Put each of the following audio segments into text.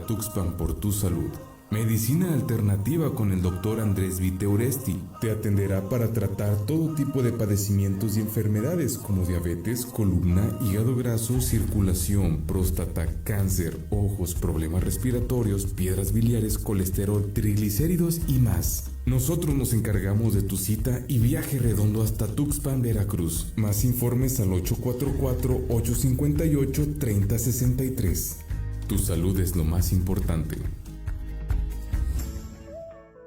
Tuxpan por tu salud. Medicina alternativa con el Dr. Andrés Viteuresti. Te atenderá para tratar todo tipo de padecimientos y enfermedades como diabetes, columna, hígado graso, circulación, próstata, cáncer, ojos, problemas respiratorios, piedras biliares, colesterol, triglicéridos y más. Nosotros nos encargamos de tu cita y viaje redondo hasta Tuxpan, Veracruz. Más informes al 844-858-3063. Tu salud es lo más importante.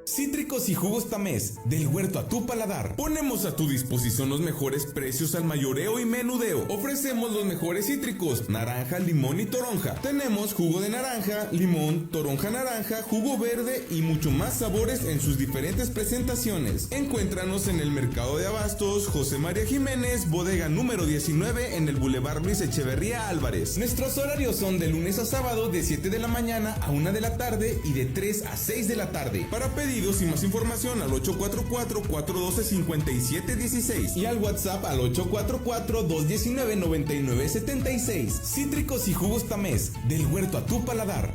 Cítricos y jugos Tamés, del huerto a tu paladar. Ponemos a tu disposición los mejores precios al mayoreo y menudeo. Ofrecemos los mejores cítricos, naranja, limón y toronja. Tenemos jugo de naranja, limón, toronja naranja, jugo verde y mucho más sabores en sus diferentes presentaciones. Encuéntranos en el Mercado de Abastos José María Jiménez, bodega número 19 en el Boulevard Luis Echeverría Álvarez. Nuestros horarios son de lunes a sábado de 7 de la mañana a 1 de la tarde y de 3 a 6 de la tarde. Para pedir y más información al 844-412-5716 y al WhatsApp al 844-219-9976. Cítricos y jugos Tamés, del huerto a tu paladar.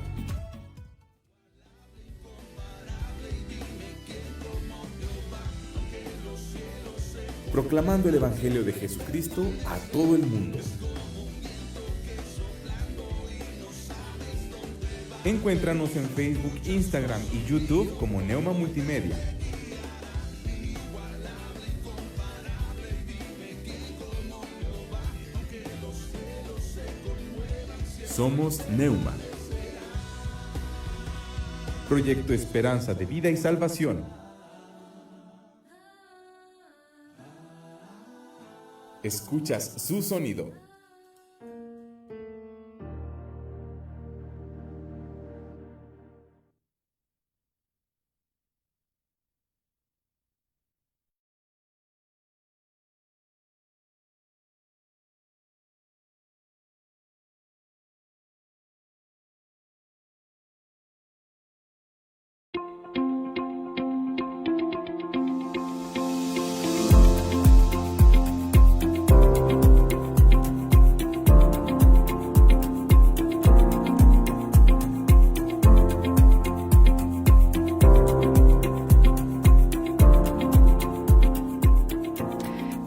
Proclamando el Evangelio de Jesucristo a todo el mundo. Encuéntranos en Facebook, Instagram y YouTube como Neuma Multimedia. Somos Neuma. Proyecto Esperanza de Vida y Salvación. Escuchas su sonido.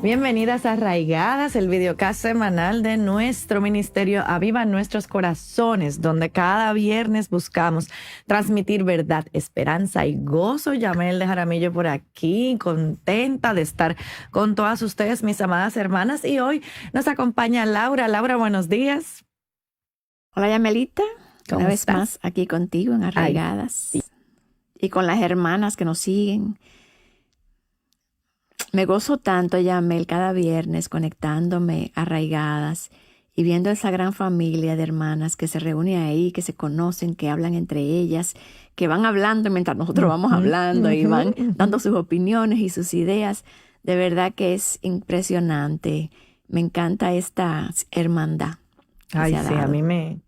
Bienvenidas a Arraigadas, el videocast semanal de nuestro ministerio Aviva Nuestros Corazones, donde cada viernes buscamos transmitir verdad, esperanza y gozo. Yamel de Jaramillo por aquí, contenta de estar con todas ustedes, mis amadas hermanas. Y hoy nos acompaña Laura. Laura, buenos días. Hola, Yamelita. ¿Cómo Una vez estás? más aquí contigo en Arraigadas. Ay, sí. Y con las hermanas que nos siguen. Me gozo tanto, Yamel, cada viernes conectándome Arraigadas y viendo esa gran familia de hermanas que se reúne ahí, que se conocen, que hablan entre ellas, que van hablando mientras nosotros vamos hablando y van dando sus opiniones y sus ideas. De verdad que es impresionante. Me encanta esta hermandad. Ay, sí, a mí me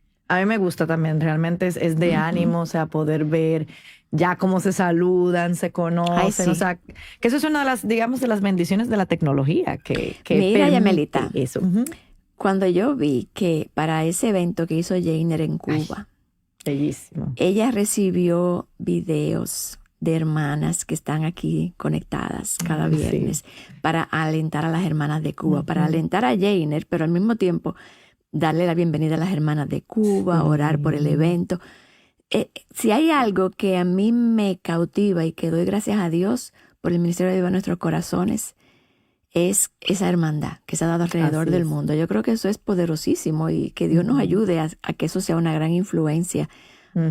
gusta también. Realmente es de ánimo, o sea, poder ver ya cómo se saludan, se conocen. Ay, sí. O sea, que eso es una de las, digamos, de las bendiciones de la tecnología. Que Mira, Yamelita, eso. cuando yo vi que para ese evento que hizo Jainer en Cuba, Bellísimo. ella recibió videos de hermanas que están aquí conectadas cada viernes para alentar a las hermanas de Cuba, para alentar a Jainer, pero al mismo tiempo darle la bienvenida a las hermanas de Cuba, orar por el evento. Si hay algo que a mí me cautiva y que doy gracias a Dios por el Ministerio de Aviva Nuestros Corazones, es esa hermandad que se ha dado alrededor del mundo. Yo creo que eso es poderosísimo y que Dios nos ayude a que eso sea una gran influencia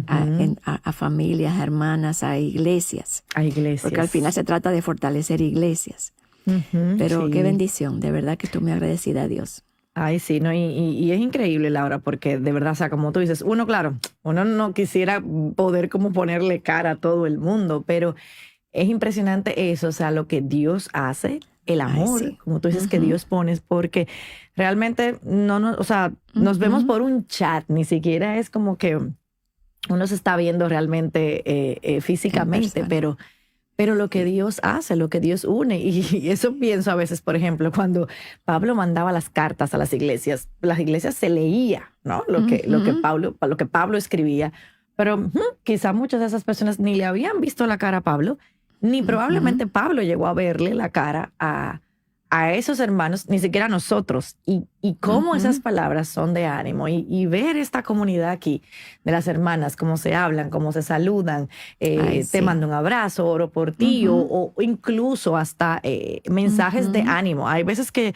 a familias, a hermanas, a iglesias. A iglesias. Porque al final se trata de fortalecer iglesias. Pero qué bendición, de verdad que estoy muy agradecida a Dios. Ay, sí, no, y es increíble, Laura, porque de verdad, o sea, como tú dices, uno no quisiera poder como ponerle cara a todo el mundo, pero es impresionante eso, o sea, lo que Dios hace, el amor, sí. como tú dices, que Dios pone, porque realmente o sea, nos vemos por un chat, ni siquiera es como que uno se está viendo realmente físicamente, pero lo que Dios hace, lo que Dios une. Y eso pienso a veces, por ejemplo, cuando Pablo mandaba las cartas a las iglesias se leía, ¿no? Lo que Pablo escribía, Pero quizá muchas de esas personas ni le habían visto la cara a Pablo, ni probablemente Pablo llegó a verle la cara a esos hermanos, ni siquiera a nosotros, y cómo esas palabras son de ánimo, y ver esta comunidad aquí de las hermanas, cómo se hablan, cómo se saludan, te mando un abrazo, oro por ti, o incluso hasta mensajes de ánimo. Hay veces que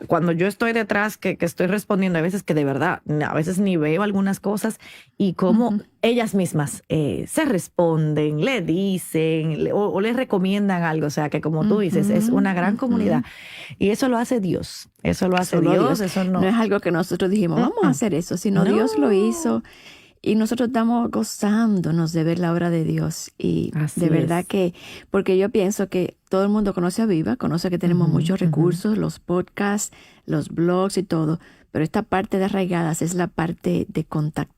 cuando yo estoy detrás, que estoy respondiendo, hay veces que de verdad, a veces ni veo algunas cosas, y cómo ellas mismas se responden, le dicen, o les recomiendan algo. O sea, que como tú dices, es una gran comunidad. Y eso lo hace Dios. Eso lo hace Dios. Eso no es algo que nosotros dijimos, vamos a hacer eso, sino Dios lo hizo. Y nosotros estamos gozándonos de ver la obra de Dios. Y Así de verdad es. que, porque yo pienso que todo el mundo conoce a Viva, conoce que tenemos muchos recursos, los podcasts, los blogs y todo. Pero esta parte de Arraigadas es la parte de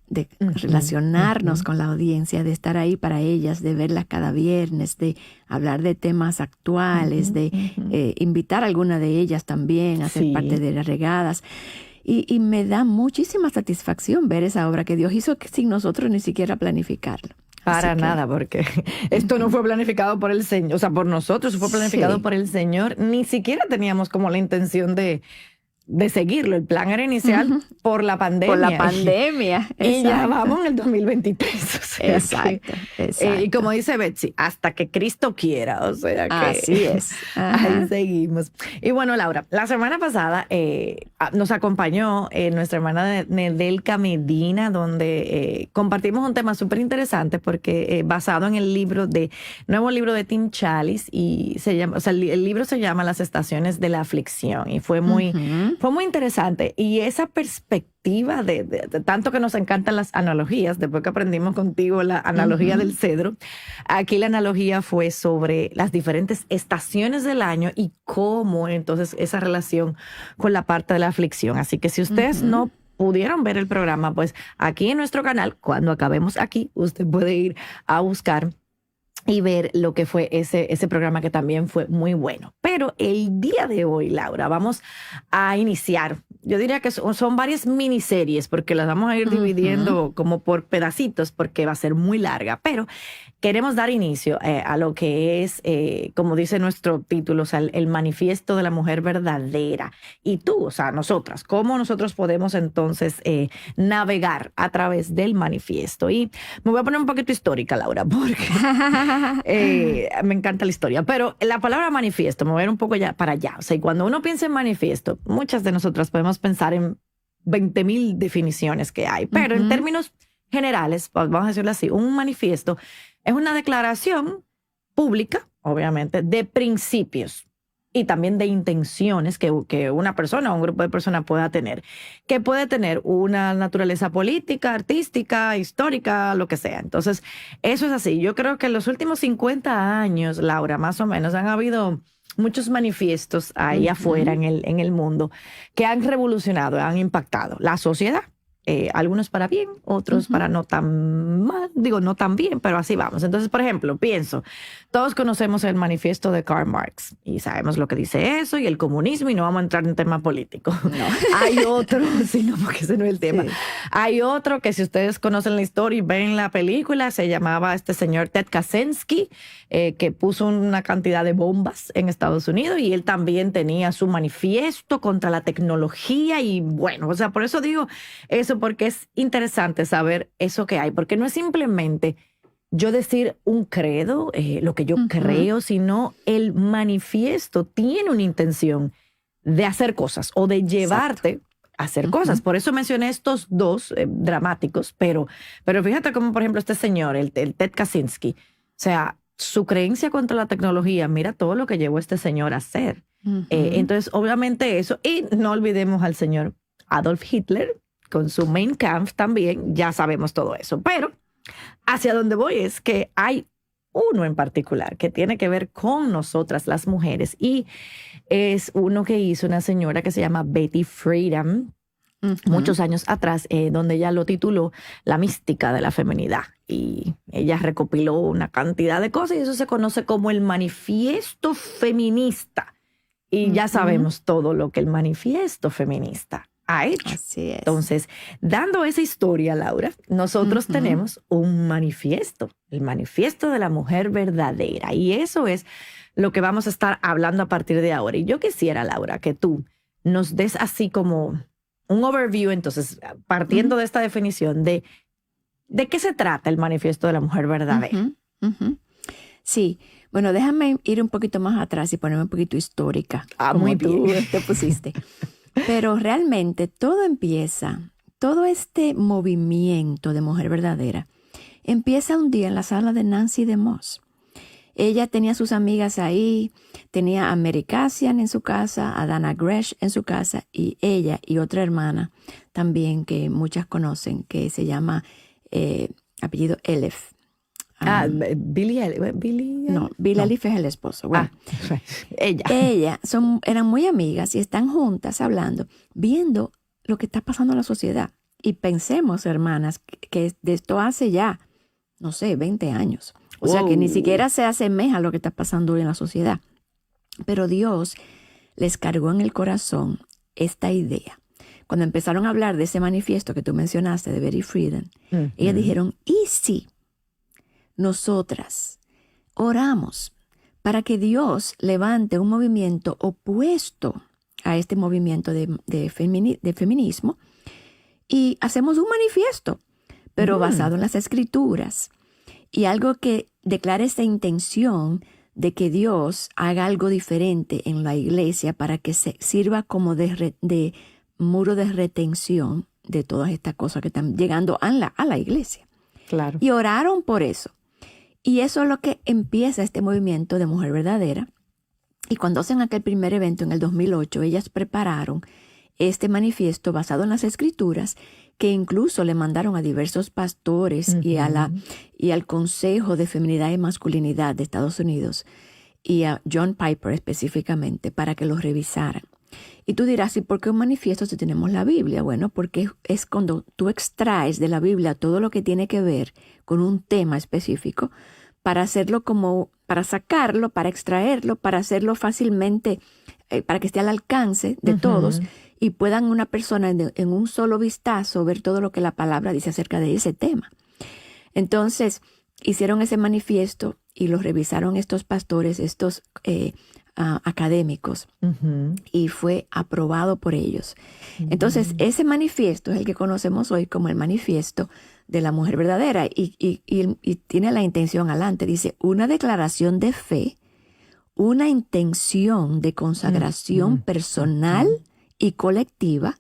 de relacionarnos con la audiencia, de estar ahí para ellas, de verlas cada viernes, de hablar de temas actuales, de invitar a alguna de ellas también a ser parte de Arraigadas. Y me da muchísima satisfacción ver esa obra que Dios hizo sin nosotros ni siquiera planificarlo. Para nada, porque esto no fue planificado por el Señor, o sea, por nosotros, fue planificado por el Señor. Ni siquiera teníamos como la intención de seguirlo. El plan era inicial por la pandemia. Por la pandemia. Y ya vamos en el 2023. O sea exacto. Y como dice Betsy, hasta que Cristo quiera. O sea que así es. Ahí seguimos. Y bueno, Laura, la semana pasada nos acompañó nuestra hermana Nedelka Medina, donde compartimos un tema súper interesante porque basado en el nuevo libro de Tim Challies, y se llama, o sea, el libro se llama Las Estaciones de la Aflicción, y fue muy interesante. Y esa perspectiva de tanto que nos encantan las analogías, después que aprendimos contigo la analogía del cedro, aquí la analogía fue sobre las diferentes estaciones del año y cómo entonces esa relación con la parte de la aflicción. Así que si ustedes no pudieron ver el programa, pues aquí en nuestro canal, cuando acabemos aquí, usted puede ir a buscar y ver lo que fue ese programa, que también fue muy bueno. Pero el día de hoy, Laura, vamos a iniciar. Yo diría que son varias miniseries, porque las vamos a ir dividiendo como por pedacitos, porque va a ser muy larga. Pero queremos dar inicio a lo que es, como dice nuestro título, o sea, el manifiesto de la mujer verdadera. Y tú, o sea, nosotras, ¿cómo nosotros podemos entonces navegar a través del manifiesto? Y me voy a poner un poquito histórica, Laura, porque me encanta la historia. Pero la palabra manifiesto, me voy a ir un poco ya para allá. O sea, y cuando uno piensa en manifiesto, muchas de nosotras podemos pensar en 20,000 definiciones que hay. Pero en términos generales, pues, vamos a decirlo así, un manifiesto es una declaración pública, obviamente, de principios y también de intenciones que una persona o un grupo de personas pueda tener, que puede tener una naturaleza política, artística, histórica, lo que sea. Entonces, eso es así. Yo creo que en los últimos 50 años, Laura, más o menos, han habido muchos manifiestos ahí afuera en el mundo que han revolucionado, han impactado la sociedad. Algunos para bien, otros para no tan mal, no tan bien, pero así vamos. Entonces, por ejemplo, todos conocemos el manifiesto de Karl Marx y sabemos lo que dice eso y el comunismo, y no vamos a entrar en tema político. No. Hay otro, no, porque ese no es el tema. Sí. Hay otro que, si ustedes conocen la historia y ven la película, se llamaba este señor Ted Kaczynski, que puso una cantidad de bombas en Estados Unidos, y él también tenía su manifiesto contra la tecnología. Y bueno, o sea, por eso digo eso, porque es interesante saber eso que hay, porque no es simplemente yo decir un credo, lo que yo creo, sino el manifiesto tiene una intención de hacer cosas o de llevarte a hacer cosas. Por eso mencioné estos dos dramáticos, pero fíjate cómo, por ejemplo, este señor, el Ted Kaczynski, o sea, su creencia contra la tecnología, mira todo lo que llevó este señor a hacer. Entonces, obviamente eso, y no olvidemos al señor Adolf Hitler, con su Mein Kampf también, ya sabemos todo eso. Pero hacia donde voy es que hay uno en particular que tiene que ver con nosotras las mujeres, y es uno que hizo una señora que se llama Betty Friedan muchos años atrás, donde ella lo tituló La mística de la feminidad, y ella recopiló una cantidad de cosas y eso se conoce como el manifiesto feminista. Y ya sabemos todo lo que el manifiesto feminista ha hecho. Así es. Entonces, dando esa historia, Laura, nosotros tenemos un manifiesto, el manifiesto de la mujer verdadera. Y eso es lo que vamos a estar hablando a partir de ahora. Y yo quisiera, Laura, que tú nos des así como un overview, entonces, partiendo de esta definición de qué se trata el manifiesto de la mujer verdadera. Sí, bueno, déjame ir un poquito más atrás y ponerme un poquito histórica. Muy tú bien. te pusiste. Pero realmente todo este movimiento de mujer verdadera, empieza un día en la sala de Nancy DeMoss. Ella tenía sus amigas ahí, tenía a Mary Cassian en su casa, a Dana Gresh en su casa, y ella y otra hermana también que muchas conocen, que se llama apellido Elif. Billy. No, Bill Elif es el esposo. Bueno, ella. Eran muy amigas y están juntas hablando, viendo lo que está pasando en la sociedad. Y pensemos, hermanas, que de esto hace ya, no sé, 20 años. O sea, que ni siquiera se asemeja a lo que está pasando hoy en la sociedad. Pero Dios les cargó en el corazón esta idea. Cuando empezaron a hablar de ese manifiesto que tú mencionaste, de Betty Friedan, ellas dijeron, ¿y si nosotras oramos para que Dios levante un movimiento opuesto a este movimiento de feminismo y hacemos un manifiesto, pero basado en las Escrituras y algo que declare esta intención de que Dios haga algo diferente en la iglesia para que se sirva como de muro de retención de todas estas cosas que están llegando a la iglesia? Claro. Y oraron por eso. Y eso es lo que empieza este movimiento de mujer verdadera. Y cuando hacen aquel primer evento en el 2008, ellas prepararon este manifiesto basado en las Escrituras, que incluso le mandaron a diversos pastores y al Consejo de Feminidad y Masculinidad de Estados Unidos y a John Piper específicamente para que los revisaran. Y tú dirás, ¿y por qué un manifiesto si tenemos la Biblia? Bueno, porque es cuando tú extraes de la Biblia todo lo que tiene que ver con un tema específico para hacerlo para sacarlo, para extraerlo, para hacerlo fácilmente, para que esté al alcance de todos y puedan una persona en un solo vistazo ver todo lo que la palabra dice acerca de ese tema. Entonces, hicieron ese manifiesto y lo revisaron estos pastores, estos académicos, y fue aprobado por ellos. Entonces, ese manifiesto es el que conocemos hoy como el manifiesto de la mujer verdadera y tiene la intención adelante. Dice, una declaración de fe, una intención de consagración personal y colectiva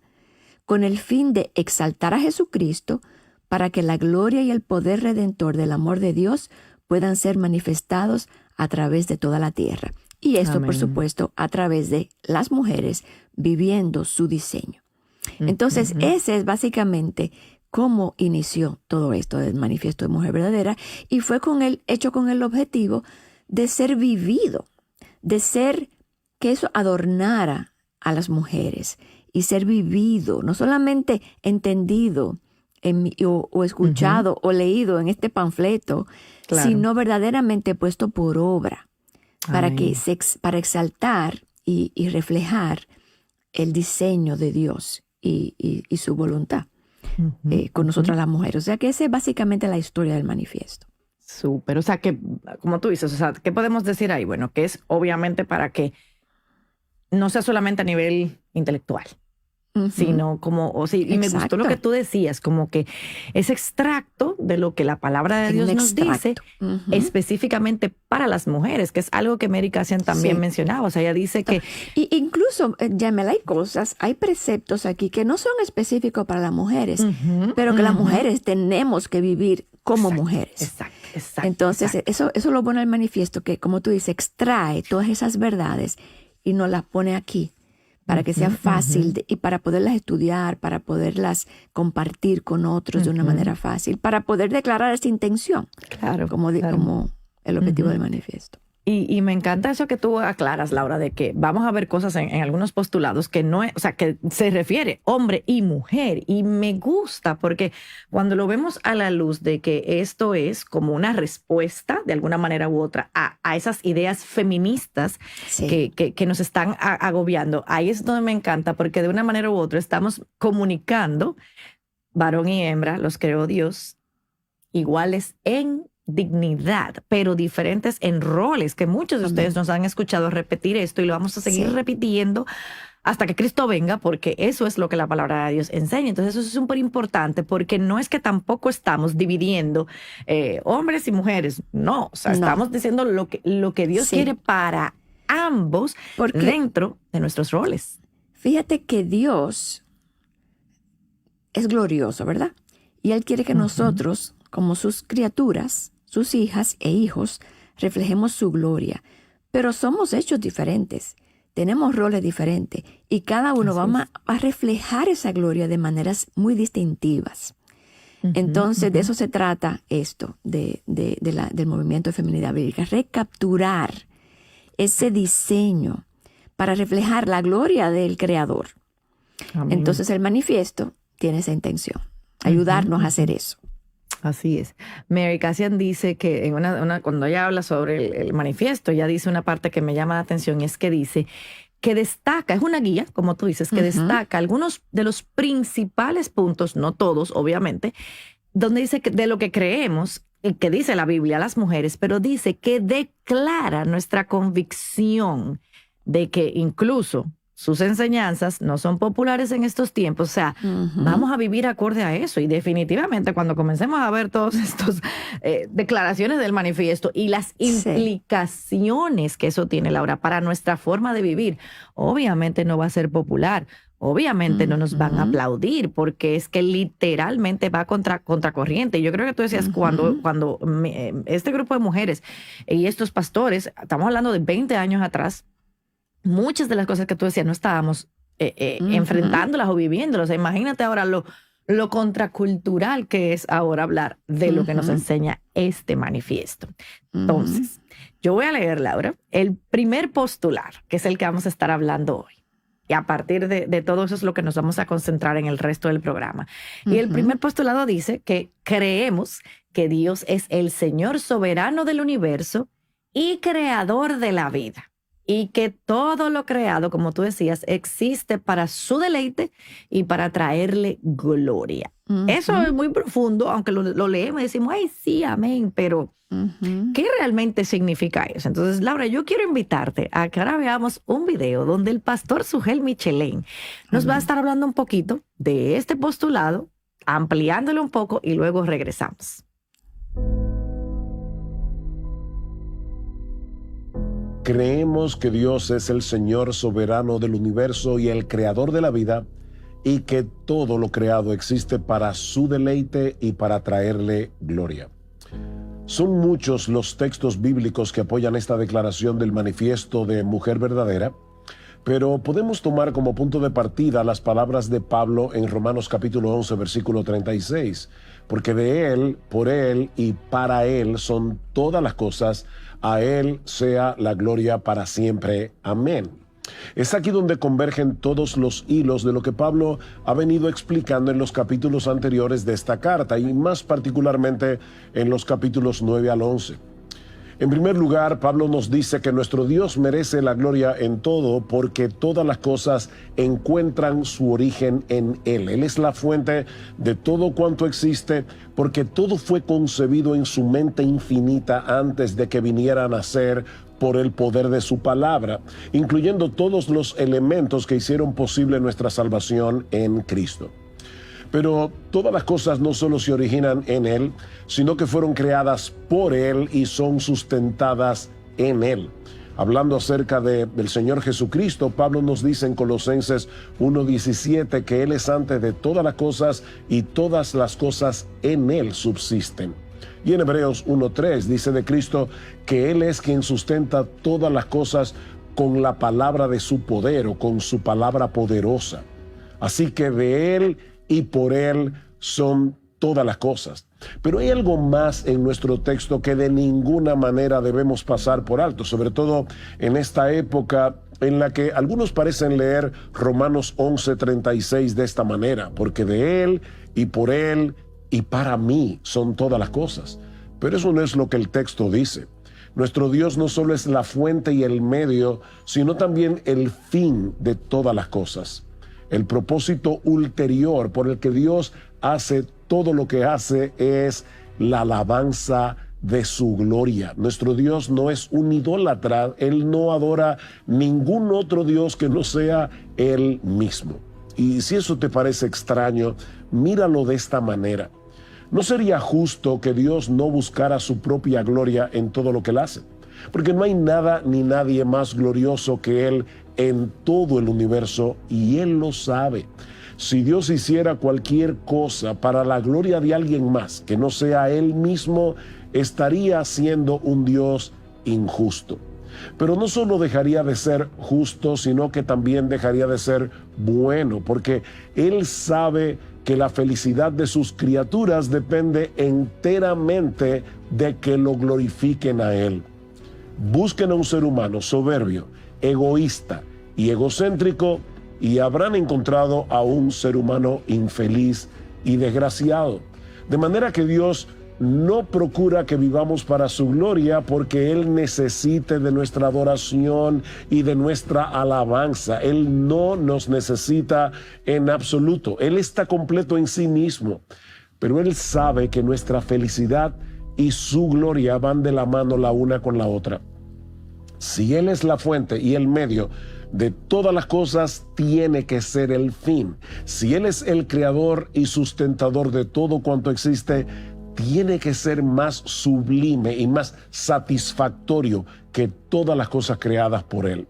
con el fin de exaltar a Jesucristo para que la gloria y el poder redentor del amor de Dios puedan ser manifestados a través de toda la tierra. Y esto, por supuesto, a través de las mujeres viviendo su diseño. Entonces, ese es básicamente cómo inició todo esto del manifiesto de mujer verdadera, y fue hecho con el objetivo de ser vivido, de ser que eso adornara a las mujeres y ser vivido, no solamente entendido o escuchado o leído en este panfleto, sino verdaderamente puesto por obra. Para exaltar y reflejar el diseño de Dios y su voluntad con nosotras las mujeres. O sea que esa es básicamente la historia del manifiesto. Súper. O sea que, como tú dices, o sea, ¿qué podemos decir ahí? Bueno, que es obviamente para que no sea solamente a nivel intelectual, sino como, y me gustó lo que tú decías, como que ese extracto de lo que la palabra de Dios nos dice específicamente para las mujeres, que es algo que Mary Cassian también mencionaba. O sea, ella dice que... Y incluso, Yamela, hay preceptos aquí que no son específicos para las mujeres, pero que las mujeres tenemos que vivir como mujeres. Exacto. Entonces, eso es lo bueno del manifiesto, que como tú dices, extrae todas esas verdades y nos las pone aquí, para que sea fácil y para poderlas estudiar, para poderlas compartir con otros de una manera fácil, para poder declarar esa intención, como el objetivo del manifiesto. Y me encanta eso que tú aclaras, Laura, de que vamos a ver cosas en algunos postulados que no es, o sea, que se refiere hombre y mujer. Y me gusta porque cuando lo vemos a la luz de que esto es como una respuesta, de alguna manera u otra, a esas ideas feministas que nos están agobiando, ahí es donde me encanta, porque de una manera u otra estamos comunicando, varón y hembra, los creó Dios, iguales en dignidad, pero diferentes en roles, que muchos de ustedes nos han escuchado repetir esto y lo vamos a seguir repitiendo hasta que Cristo venga, porque eso es lo que la palabra de Dios enseña. Entonces eso es súper importante, porque no es que tampoco estamos dividiendo hombres y mujeres, no, o sea, estamos diciendo lo que Dios quiere para ambos dentro de nuestros roles. Fíjate que Dios es glorioso, ¿verdad? Y Él quiere que nosotros, como sus criaturas, sus hijas e hijos, reflejemos su gloria. Pero somos hechos diferentes, tenemos roles diferentes y cada uno va a reflejar esa gloria de maneras muy distintivas. Entonces, de eso se trata esto, del movimiento de feminidad bíblica, recapturar ese diseño para reflejar la gloria del Creador. Amén. Entonces, el manifiesto tiene esa intención, ayudarnos a hacer eso. Así es. Mary Cassian dice que cuando ella habla sobre el manifiesto, ella dice una parte que me llama la atención, y es que dice que destaca, es una guía, como tú dices, que destaca algunos de los principales puntos, no todos, obviamente, donde dice que de lo que creemos y que dice la Biblia, las mujeres, pero dice que declara nuestra convicción de que incluso sus enseñanzas no son populares en estos tiempos. O sea, vamos a vivir acorde a eso. Y definitivamente cuando comencemos a ver todas estas declaraciones del manifiesto y las implicaciones que eso tiene, Laura, para nuestra forma de vivir, obviamente no va a ser popular. Obviamente no nos van a aplaudir, porque es que literalmente va contra corriente. Yo creo que tú decías cuando este grupo de mujeres y estos pastores, estamos hablando de 20 años atrás, muchas de las cosas que tú decías no estábamos enfrentándolas o viviéndolas. O sea, imagínate ahora lo contracultural que es ahora hablar de lo que nos enseña este manifiesto. Entonces, yo voy a leer, Laura, el primer postular, que es el que vamos a estar hablando hoy. Y a partir de todo eso es lo que nos vamos a concentrar en el resto del programa. Y el primer postulado dice que creemos que Dios es el Señor soberano del universo y creador de la vida. Y que todo lo creado, como tú decías, existe para su deleite y para traerle gloria. Eso es muy profundo, aunque lo leemos y decimos, ay, sí, amén, pero ¿qué realmente significa eso? Entonces, Laura, yo quiero invitarte a que ahora veamos un video donde el pastor Sugel Michelén nos va a estar hablando un poquito de este postulado, ampliándolo un poco y luego regresamos. Creemos que Dios es el Señor soberano del universo y el creador de la vida, y que todo lo creado existe para su deleite y para traerle gloria. Son muchos los textos bíblicos que apoyan esta declaración del manifiesto de mujer verdadera, pero podemos tomar como punto de partida las palabras de Pablo en Romanos capítulo 11, versículo 36, porque de Él, por Él y para Él son todas las cosas. A Él sea la gloria para siempre. Amén. Es aquí donde convergen todos los hilos de lo que Pablo ha venido explicando en los capítulos anteriores de esta carta, y más particularmente en los capítulos 9 al 11. En primer lugar, Pablo nos dice que nuestro Dios merece la gloria en todo, porque todas las cosas encuentran su origen en Él. Él es la fuente de todo cuanto existe, porque todo fue concebido en su mente infinita antes de que viniera a nacer por el poder de su palabra, incluyendo todos los elementos que hicieron posible nuestra salvación en Cristo. Pero todas las cosas no solo se originan en Él, sino que fueron creadas por Él y son sustentadas en Él. Hablando acerca del Señor Jesucristo, Pablo nos dice en Colosenses 1:17 que Él es antes de todas las cosas y todas las cosas en Él subsisten. Y en Hebreos 1:3 dice de Cristo que Él es quien sustenta todas las cosas con la palabra de su poder, o con su palabra poderosa. Así que de Él y por Él son todas las cosas. Pero hay algo más en nuestro texto que de ninguna manera debemos pasar por alto, sobre todo en esta época en la que algunos parecen leer Romanos 11:36 de esta manera, porque de Él y por Él y para mí son todas las cosas. Pero eso no es lo que el texto dice. Nuestro Dios no solo es la fuente y el medio, sino también el fin de todas las cosas. El propósito ulterior por el que Dios hace todo lo que hace es la alabanza de su gloria. Nuestro Dios no es un idólatra, Él no adora ningún otro Dios que no sea Él mismo. Y si eso te parece extraño, míralo de esta manera. ¿No sería justo que Dios no buscara su propia gloria en todo lo que Él hace? Porque no hay nada ni nadie más glorioso que Él en todo el universo, y Él lo sabe. Si Dios hiciera cualquier cosa para la gloria de alguien más que no sea Él mismo, estaría siendo un Dios injusto. Pero no solo dejaría de ser justo, sino que también dejaría de ser bueno, porque Él sabe que la felicidad de sus criaturas depende enteramente de que lo glorifiquen a Él. Busquen a un ser humano soberbio, egoísta y egocéntrico, y habrán encontrado a un ser humano infeliz y desgraciado. De manera que Dios no procura que vivamos para su gloria porque Él necesite de nuestra adoración y de nuestra alabanza. Él no nos necesita en absoluto. Él está completo en sí mismo. Pero Él sabe que nuestra felicidad y su gloria van de la mano la una con la otra. Si Él es la fuente y el medio de todas las cosas, tiene que ser el fin. Si Él es el creador y sustentador de todo cuanto existe, tiene que ser más sublime y más satisfactorio que todas las cosas creadas por Él.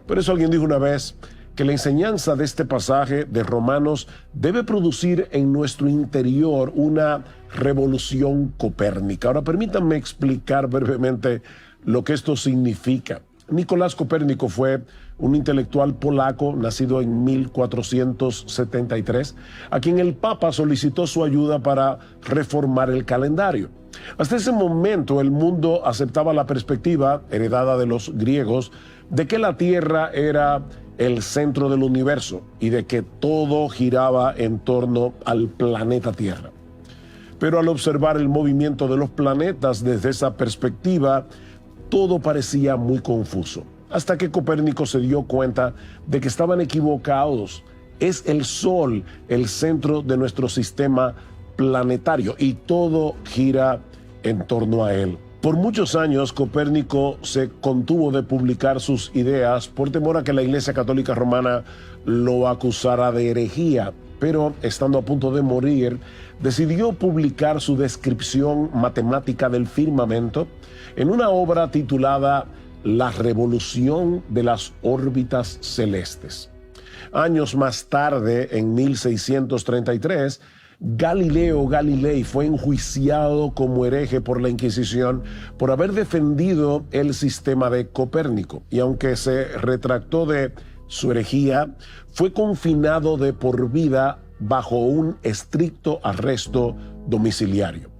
Por eso alguien dijo una vez que la enseñanza de este pasaje de Romanos debe producir en nuestro interior una revolución copérnica. Ahora permítanme explicar brevemente lo que esto significa. Nicolás Copérnico fue un intelectual polaco nacido en 1473, a quien el Papa solicitó su ayuda para reformar el calendario. Hasta ese momento el mundo aceptaba la perspectiva, heredada de los griegos, de que la Tierra era el centro del universo y de que todo giraba en torno al planeta Tierra. Pero al observar el movimiento de los planetas desde esa perspectiva, todo parecía muy confuso, hasta que Copérnico se dio cuenta de que estaban equivocados. Es el Sol el centro de nuestro sistema planetario y todo gira en torno a él. Por muchos años, Copérnico se contuvo de publicar sus ideas por temor a que la Iglesia Católica Romana lo acusara de herejía, pero estando a punto de morir, decidió publicar su descripción matemática del firmamento en una obra titulada La revolución de las órbitas celestes. Años más tarde, en 1633, Galileo Galilei fue enjuiciado como hereje por la Inquisición por haber defendido el sistema de Copérnico, y aunque se retractó de su herejía, fue confinado de por vida bajo un estricto arresto domiciliario.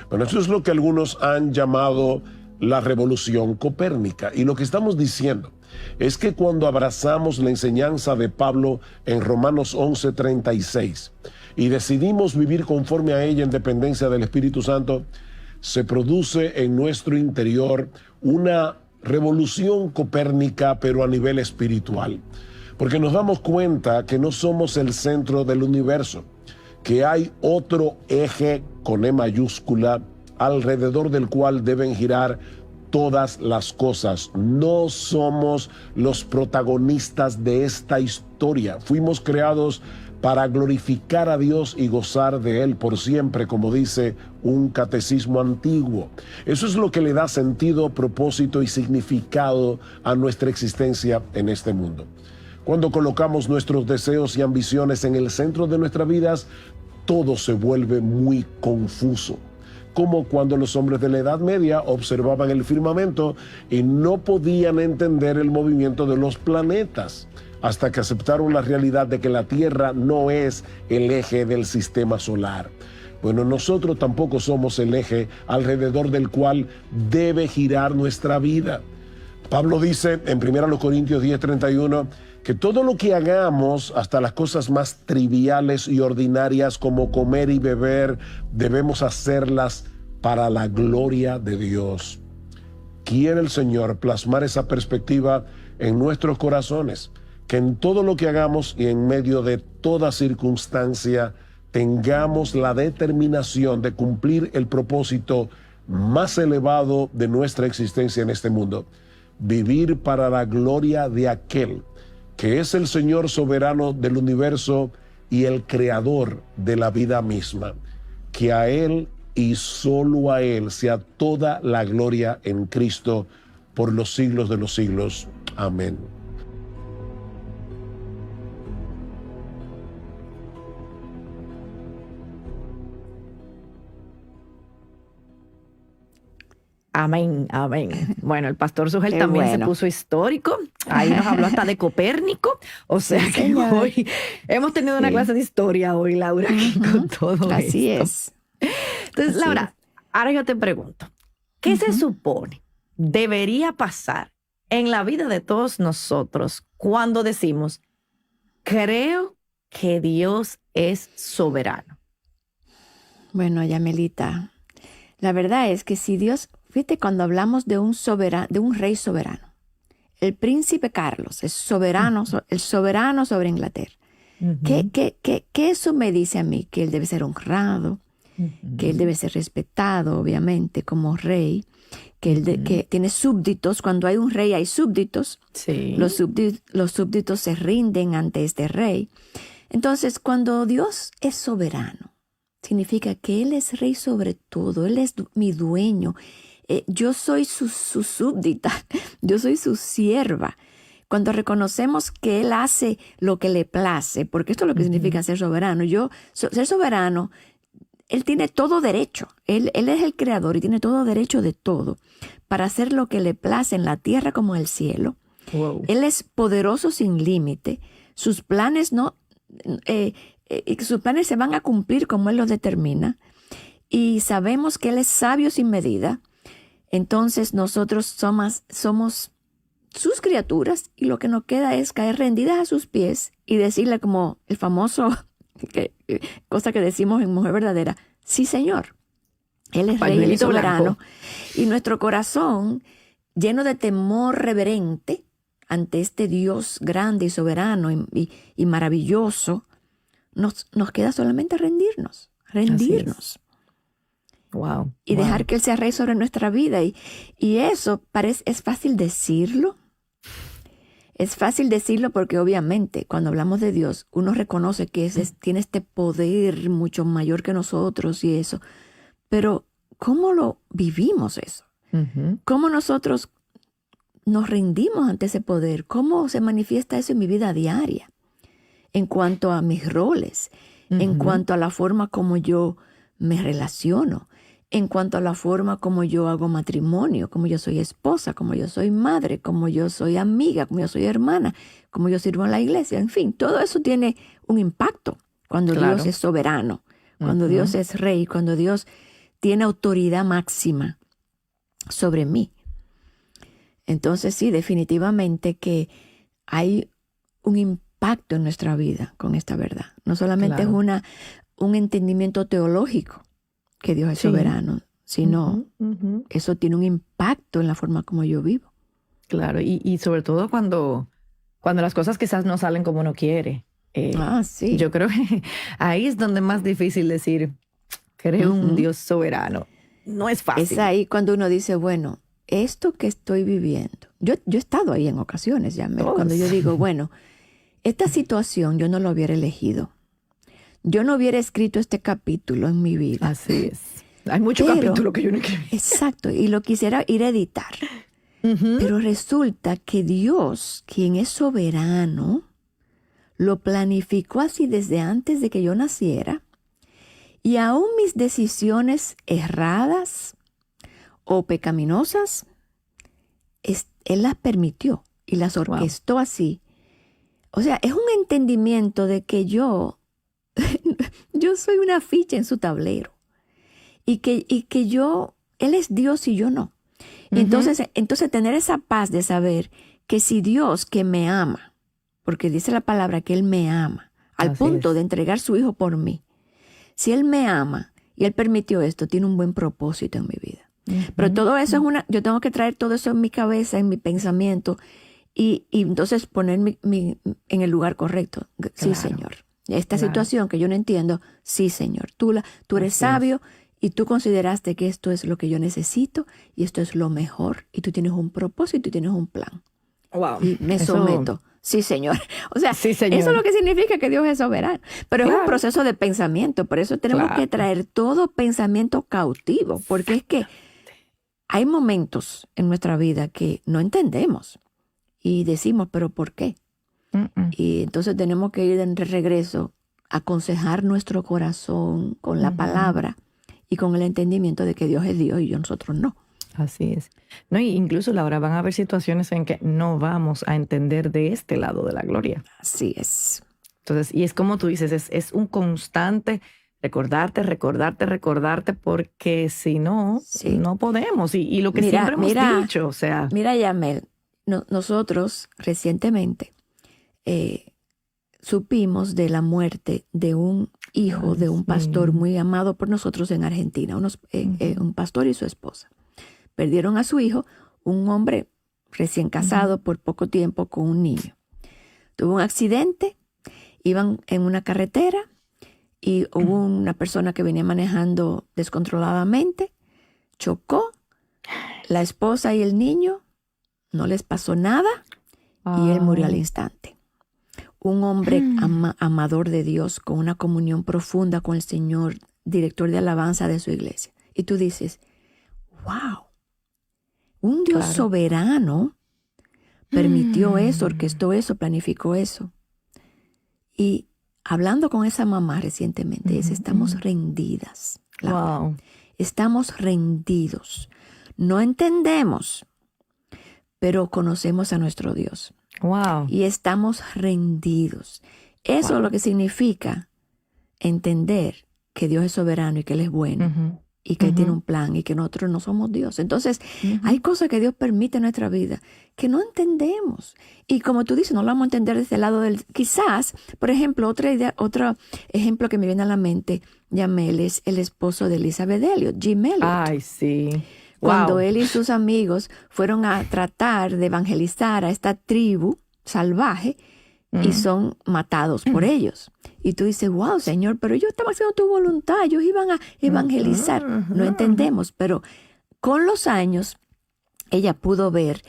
Bueno, eso es lo que algunos han llamado la revolución copérnica, y lo que estamos diciendo es que cuando abrazamos la enseñanza de Pablo en Romanos 11:36 y decidimos vivir conforme a ella en dependencia del Espíritu Santo, se produce en nuestro interior una revolución copérnica, pero a nivel espiritual, porque nos damos cuenta que no somos el centro del universo, que hay otro eje con E mayúscula alrededor del cual deben girar todas las cosas. No somos los protagonistas de esta historia. Fuimos creados para glorificar a Dios y gozar de Él por siempre, como dice un catecismo antiguo. Eso es lo que le da sentido, propósito y significado a nuestra existencia en este mundo. Cuando colocamos nuestros deseos y ambiciones en el centro de nuestras vidas, todo se vuelve muy confuso. Como cuando los hombres de la Edad Media observaban el firmamento y no podían entender el movimiento de los planetas, hasta que aceptaron la realidad de que la Tierra no es el eje del sistema solar. Bueno, nosotros tampoco somos el eje alrededor del cual debe girar nuestra vida. Pablo dice en 1 Corintios 10:31 que todo lo que hagamos, hasta las cosas más triviales y ordinarias como comer y beber, debemos hacerlas para la gloria de Dios. Quiere el Señor plasmar esa perspectiva en nuestros corazones, que en todo lo que hagamos y en medio de toda circunstancia tengamos la determinación de cumplir el propósito más elevado de nuestra existencia en este mundo: vivir para la gloria de aquel que es el Señor soberano del universo y el creador de la vida misma. Que a Él y solo a Él sea toda la gloria en Cristo por los siglos de los siglos. Amén. Amén, amén. Bueno, el pastor Sugel Qué también bueno. se puso histórico. Ahí nos habló hasta de Copérnico. O sea Sí, que señor. hoy hemos tenido una Sí. clase de historia hoy, Laura, aquí con todo Así esto. es. Entonces, Así Laura, ahora yo te pregunto, ¿qué se supone debería pasar en la vida de todos nosotros cuando decimos, creo que Dios es soberano? Bueno, Yamelita, la verdad es que si Dios, fíjate, cuando hablamos de un rey soberano, el príncipe Carlos es soberano, el soberano sobre Inglaterra. ¿Qué eso me dice a mí? Que él debe ser honrado, que él debe ser respetado, obviamente, como rey, que tiene súbditos. Cuando hay un rey hay súbditos. Sí. Los súbditos se rinden ante este rey. Entonces, cuando Dios es soberano, significa que Él es rey sobre todo. Él es mi dueño. Yo soy su súbdita. Yo soy su sierva. Cuando reconocemos que Él hace lo que le place, porque esto es lo que significa ser soberano. Ser soberano, Él tiene todo derecho. Él es el creador y tiene todo derecho de todo para hacer lo que le place en la tierra como en el cielo. Wow. Él es poderoso sin límite. Sus planes sus planes se van a cumplir como Él los determina. Y sabemos que Él es sabio sin medida. Entonces nosotros somos sus criaturas y lo que nos queda es caer rendidas a sus pies y decirle como el famoso, cosa que decimos en Mujer Verdadera: sí, Señor. Él es rey, Él es Pañuelito soberano. blanco. Y nuestro corazón, lleno de temor reverente ante este Dios grande y soberano y maravilloso, nos queda solamente rendirnos. Wow. Y wow. dejar que Él sea rey sobre nuestra vida. Y eso es fácil decirlo. Es fácil decirlo porque obviamente cuando hablamos de Dios, uno reconoce que tiene este poder mucho mayor que nosotros y eso. Pero ¿cómo lo vivimos eso? ¿Cómo nosotros nos rendimos ante ese poder? ¿Cómo se manifiesta eso en mi vida diaria? En cuanto a mis roles, en cuanto a la forma como yo me relaciono, en cuanto a la forma como yo hago matrimonio, como yo soy esposa, como yo soy madre, como yo soy amiga, como yo soy hermana, como yo sirvo en la iglesia. En fin, todo eso tiene un impacto cuando Claro. Dios es soberano, cuando Dios es rey, cuando Dios tiene autoridad máxima sobre mí. Entonces sí, definitivamente que hay un impacto en nuestra vida con esta verdad. No solamente Claro. es un entendimiento teológico que Dios es Sí. soberano, sino eso tiene un impacto en la forma como yo vivo. Claro, y sobre todo cuando las cosas quizás no salen como uno quiere. Sí. Yo creo que ahí es donde es más difícil decir, creo un Dios soberano. No es fácil. Es ahí cuando uno dice, bueno, esto que estoy viviendo. Yo he estado ahí en ocasiones, ya, Todos. cuando yo digo, bueno, esta situación yo no lo hubiera elegido. Yo no hubiera escrito este capítulo en mi vida. Así es. Hay mucho Pero- capítulo que yo no escribí. Exacto, y lo quisiera ir a editar. Pero resulta que Dios, quien es soberano, lo planificó así desde antes de que yo naciera. Y aún mis decisiones erradas o pecaminosas, Él las permitió y las orquestó así. O sea, es un entendimiento de que yo soy una ficha en su tablero. y que Él es Dios y yo no. Y entonces tener esa paz de saber que si Dios que me ama, porque dice la palabra que Él me ama, al Así punto es. de entregar su Hijo por mí, si Él me ama y Él permitió esto, tiene un buen propósito en mi vida. Pero todo eso yo tengo que traer todo eso en mi cabeza, en mi pensamiento, y entonces poner en el lugar correcto. Sí, Claro. Señor. Esta Claro. situación que yo no entiendo, sí, Señor. Tú eres Así sabio y tú consideraste que esto es lo que yo necesito y esto es lo mejor y tú tienes un propósito y tienes un plan. Wow. Y me Eso- someto. Sí, Señor. O sea, Sí, Señor. eso es lo que significa que Dios es soberano. Pero es Claro. un proceso de pensamiento. Por eso tenemos Claro. que traer todo pensamiento cautivo. Porque es que hay momentos en nuestra vida que no entendemos. Y decimos, ¿pero por qué? Y entonces tenemos que ir de regreso a aconsejar nuestro corazón con la palabra y con el entendimiento de que Dios es Dios y nosotros no. Así es. No, y incluso, Laura, van a haber situaciones en que no vamos a entender de este lado de la gloria. Así es. Entonces, y es como tú dices, es un constante recordarte, porque si no, Sí. no podemos. Y lo que Mira, siempre hemos mira. dicho, o sea, Mira, Yamel, nosotros recientemente supimos de la muerte de un hijo Ay, de un pastor sí. muy amado por nosotros en Argentina, un pastor y su esposa. Perdieron a su hijo, un hombre recién casado por poco tiempo con un niño. Tuvo un accidente, iban en una carretera y hubo una persona que venía manejando descontroladamente, chocó, la esposa y el niño no les pasó nada y él murió al instante. Un hombre amador de Dios, con una comunión profunda con el Señor, director de alabanza de su iglesia. Y tú dices, wow, un Dios Claro. soberano permitió eso, orquestó eso, planificó eso. Y hablando con esa mamá recientemente, dice, estamos rendidas. Laura. Wow. Estamos rendidos. No entendemos, pero conocemos a nuestro Dios. Wow. Y estamos rendidos. Eso es lo que significa entender que Dios es soberano y que Él es bueno Ujú. y que Él tiene un plan y que nosotros no somos Dios. Entonces, hay cosas que Dios permite en nuestra vida que no entendemos. Y como tú dices, no lo vamos a entender desde el lado del... Quizás, por ejemplo, otro ejemplo que me viene a la mente, Yamel, es el esposo de Elizabeth Elliot, Jim Elliot. Ay, sí. Cuando Wow. él y sus amigos fueron a tratar de evangelizar a esta tribu salvaje y son matados por ellos. Y tú dices, wow, Señor, pero ellos estaban haciendo tu voluntad, ellos iban a evangelizar. No entendemos, pero con los años ella pudo ver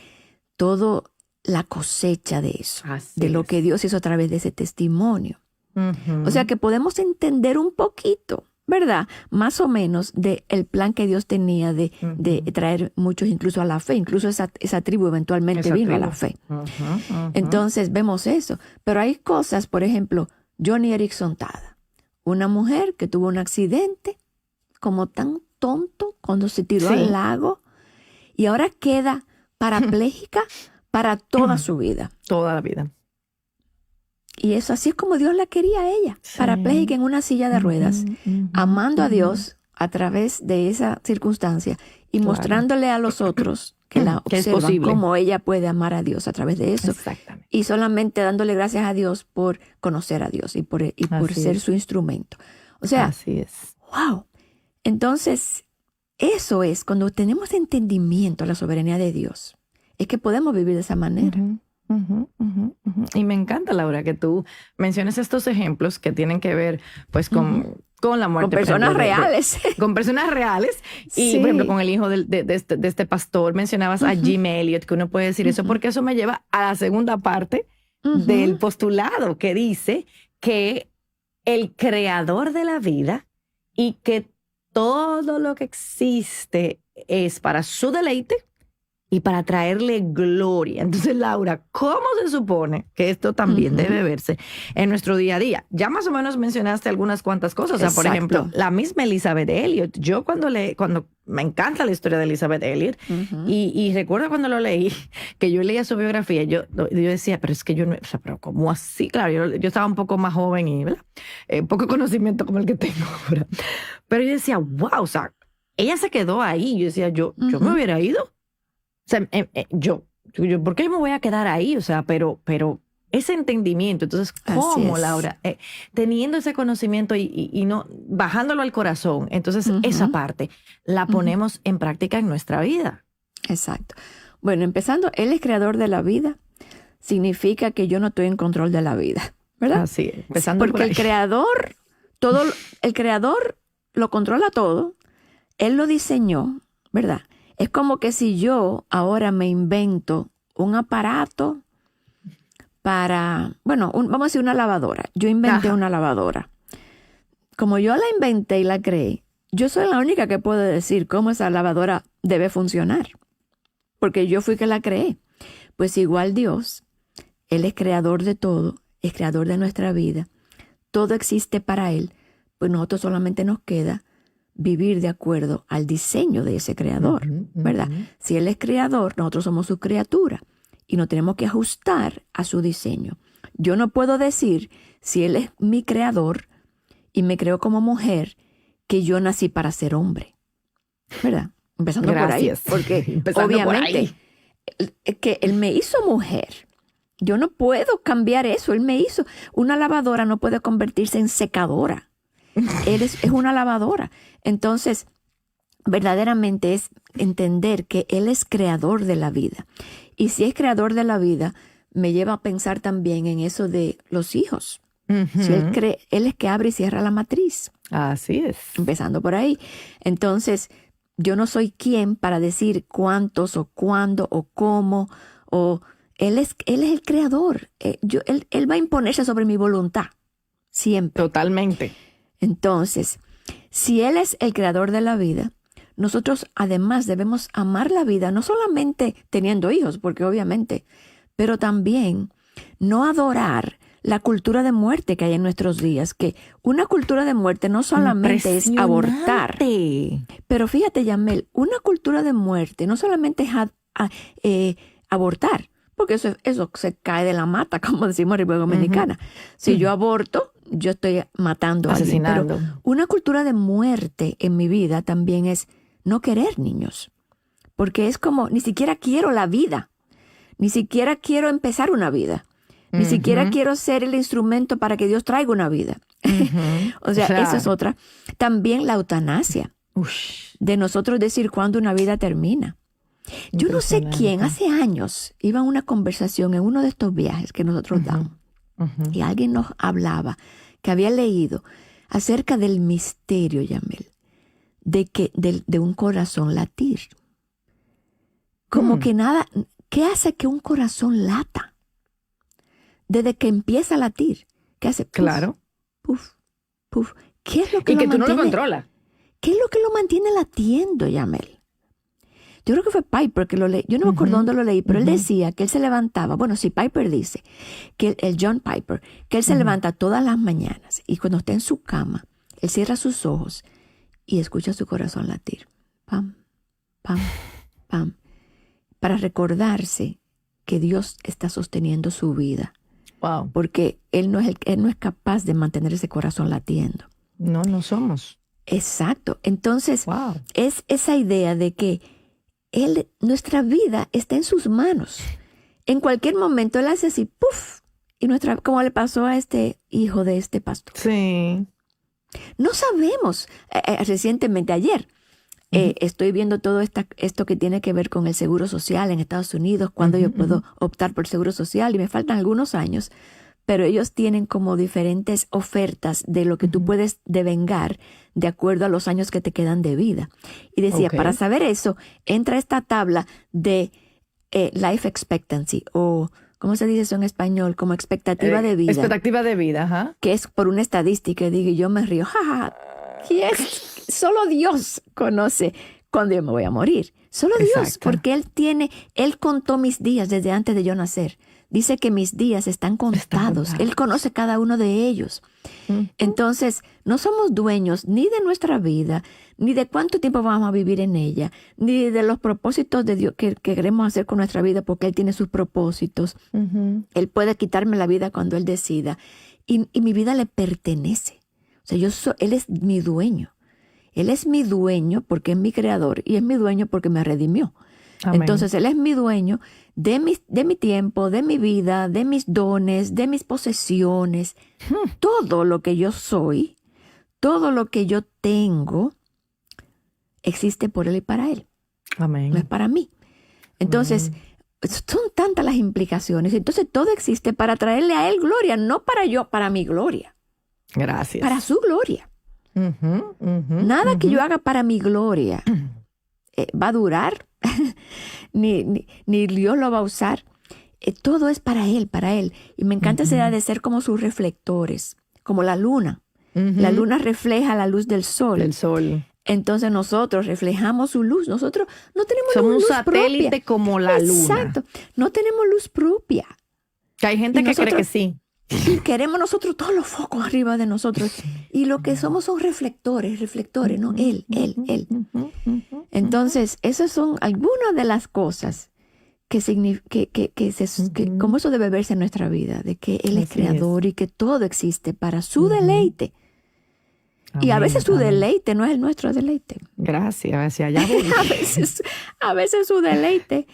toda la cosecha de eso, Así de lo es. que Dios hizo a través de ese testimonio. Ujú. O sea que podemos entender un poquito, ¿verdad? Más o menos del plan que Dios tenía de traer muchos incluso a la fe. Incluso esa tribu eventualmente Esa vino a tribu. la fe. Ujú, ujú. Entonces vemos eso. Pero hay cosas, por ejemplo, Joni Eareckson Tada, una mujer que tuvo un accidente como tan tonto cuando se tiró Sí. al lago y ahora queda parapléjica para toda su vida. Toda la vida. Y eso así es como Dios la quería a ella, Sí. parapléjica en una silla de ruedas, Ujú, amando a ujú. Dios a través de esa circunstancia y Claro. mostrándole a los otros que la Que es observan posible. cómo ella puede amar a Dios a través de eso. Exactamente. Y solamente dándole gracias a Dios por conocer a Dios y por Así ser es. su instrumento. O sea, Así es. wow. Entonces, eso es cuando tenemos entendimiento de la soberanía de Dios. Es que podemos vivir de esa manera. Ujú, ujú, ujú, ujú. Y me encanta, Laura, que tú menciones estos ejemplos que tienen que ver pues con la muerte. Con por personas ejemplo, reales. con personas reales. Y, Sí. por ejemplo, con el hijo de este pastor, mencionabas a Jim Elliot, que uno puede decir eso, porque eso me lleva a la segunda parte del postulado, que dice que el creador de la vida y que todo lo que existe es para su deleite y para traerle gloria. Entonces, Laura, ¿cómo se supone que esto también debe verse en nuestro día a día? Ya más o menos mencionaste algunas cuantas cosas. O sea, por Exacto. ejemplo, la misma Elizabeth Elliot. Yo cuando me encanta la historia de Elizabeth Elliot y recuerdo cuando lo leí, que yo leía su biografía, yo decía, pero es que yo no, o sea, pero ¿cómo así? Claro, yo estaba un poco más joven y, ¿verdad? Poco conocimiento como el que tengo ahora. Pero yo decía, wow, o sea, ella se quedó ahí. Yo decía, yo me hubiera ido. O sea, yo, ¿por qué me voy a quedar ahí? O sea, pero ese entendimiento. Entonces, ¿cómo, Laura? Teniendo ese conocimiento y no bajándolo al corazón. Entonces, esa parte la ponemos en práctica en nuestra vida. Exacto. Bueno, empezando, Él es creador de la vida. Significa que yo no estoy en control de la vida, ¿verdad? Así es. Empezando porque el creador lo controla todo. Él lo diseñó, ¿verdad? Es como que si yo ahora me invento un aparato para, bueno, vamos a decir una lavadora. Yo inventé una lavadora. Como yo la inventé y la creé, yo soy la única que puede decir cómo esa lavadora debe funcionar. Porque yo fui que la creé. Pues igual Dios, Él es creador de todo, es creador de nuestra vida. Todo existe para Él. Pues nosotros solamente nos queda vivir de acuerdo al diseño de ese creador, ¿verdad? Si Él es creador, nosotros somos su criatura y nos tenemos que ajustar a su diseño. Yo no puedo decir, si Él es mi creador y me creó como mujer, que yo nací para ser hombre, ¿verdad? Empezando por ahí, porque obviamente que Él me hizo mujer. Yo no puedo cambiar eso. Él me hizo. Una lavadora no puede convertirse en secadora. Él es una lavadora. Entonces, verdaderamente es entender que Él es creador de la vida. Y si es creador de la vida, me lleva a pensar también en eso de los hijos. Si Él es que abre y cierra la matriz. Así es. Empezando por ahí. Entonces, yo no soy quien para decir cuántos o cuándo o cómo. Él es el creador. Él va a imponerse sobre mi voluntad. Siempre. Totalmente. Entonces, si Él es el creador de la vida, nosotros además debemos amar la vida, no solamente teniendo hijos, porque obviamente, pero también no adorar la cultura de muerte que hay en nuestros días, que una cultura de muerte no solamente es abortar. Pero fíjate, Yamel, una cultura de muerte no solamente es abortar, porque eso se cae de la mata, como decimos en República Dominicana. Si yo aborto, yo estoy matando a alguien. Pero una cultura de muerte en mi vida también es no querer niños. Porque es como, ni siquiera quiero la vida. Ni siquiera quiero empezar una vida. Ni siquiera quiero ser el instrumento para que Dios traiga una vida. O sea, claro. Eso es otra. También la eutanasia. De nosotros decir cuándo una vida termina. Yo no sé quién, hace años, iba a una conversación en uno de estos viajes que nosotros damos. Y alguien nos hablaba que había leído acerca del misterio, Yamel, de un corazón latir. Como que nada, ¿qué hace que un corazón lata? Desde que empieza a latir, ¿qué hace? Puf, claro. Puf, puf. ¿Qué es lo que y lo que tú mantiene? No lo controlas. ¿Qué es lo que lo mantiene latiendo, Yamel? Yo creo que fue Piper que lo leí. Yo no me acuerdo dónde lo leí, pero él decía que él se levantaba. Bueno, sí, Piper dice, que el John Piper, que él se levanta todas las mañanas y cuando está en su cama, él cierra sus ojos y escucha su corazón latir. Pam, pam, pam. Para recordarse que Dios está sosteniendo su vida. Wow. Porque él no es capaz de mantener ese corazón latiendo. No somos. Exacto. Entonces, es esa idea de que nuestra vida está en sus manos. En cualquier momento Él hace así, ¡puf! Y como le pasó a este hijo de este pastor. Sí. No sabemos. Recientemente, ayer, estoy viendo todo esto que tiene que ver con el seguro social en Estados Unidos, cuando yo puedo optar por seguro social, y me faltan algunos años, pero ellos tienen como diferentes ofertas de lo que tú puedes devengar de acuerdo a los años que te quedan de vida. Y decía, para saber eso, entra a esta tabla de life expectancy, o ¿cómo se dice eso en español? Como expectativa de vida. Expectativa de vida, ajá. Que es por una estadística, y digo, yo me río, jaja, solo Dios conoce cuándo yo me voy a morir. Solo Dios, porque Él contó mis días desde antes de yo nacer. Dice que mis días están contados. Él conoce cada uno de ellos. Entonces, no somos dueños ni de nuestra vida, ni de cuánto tiempo vamos a vivir en ella, ni de los propósitos de Dios que queremos hacer con nuestra vida, porque Él tiene sus propósitos. Él puede quitarme la vida cuando Él decida. Y mi vida le pertenece. O sea, Él es mi dueño. Él es mi dueño porque es mi creador y es mi dueño porque me redimió. Amén. Entonces, Él es mi dueño de mi tiempo, de mi vida, de mis dones, de mis posesiones. Todo lo que yo soy, todo lo que yo tengo, existe por Él y para Él. Amén. No es para mí. Entonces, son tantas las implicaciones. Entonces, todo existe para traerle a Él gloria, no para mi gloria, Gracias. para su gloria. Nada que yo haga para mi gloria va a durar, ni Dios lo va a usar. Todo es para Él, para Él. Y me encanta esa idea de ser como sus reflectores, como la luna. La luna refleja la luz del sol. El sol. Entonces nosotros reflejamos su luz. Nosotros no tenemos Somos luz un satélite propia. como la luna. Exacto. No tenemos luz propia. Que hay gente Y que cree nosotros- que sí. Y queremos nosotros todos los focos arriba de nosotros. Y lo que somos son reflectores, ¿no? Él. Entonces, esas son algunas de las cosas que como eso debe verse en nuestra vida, de que Él es Así es. creador y que todo existe para su deleite. Y a Amén, veces su amén. deleite no es el nuestro deleite. Gracias, hacia allá voy. A veces su deleite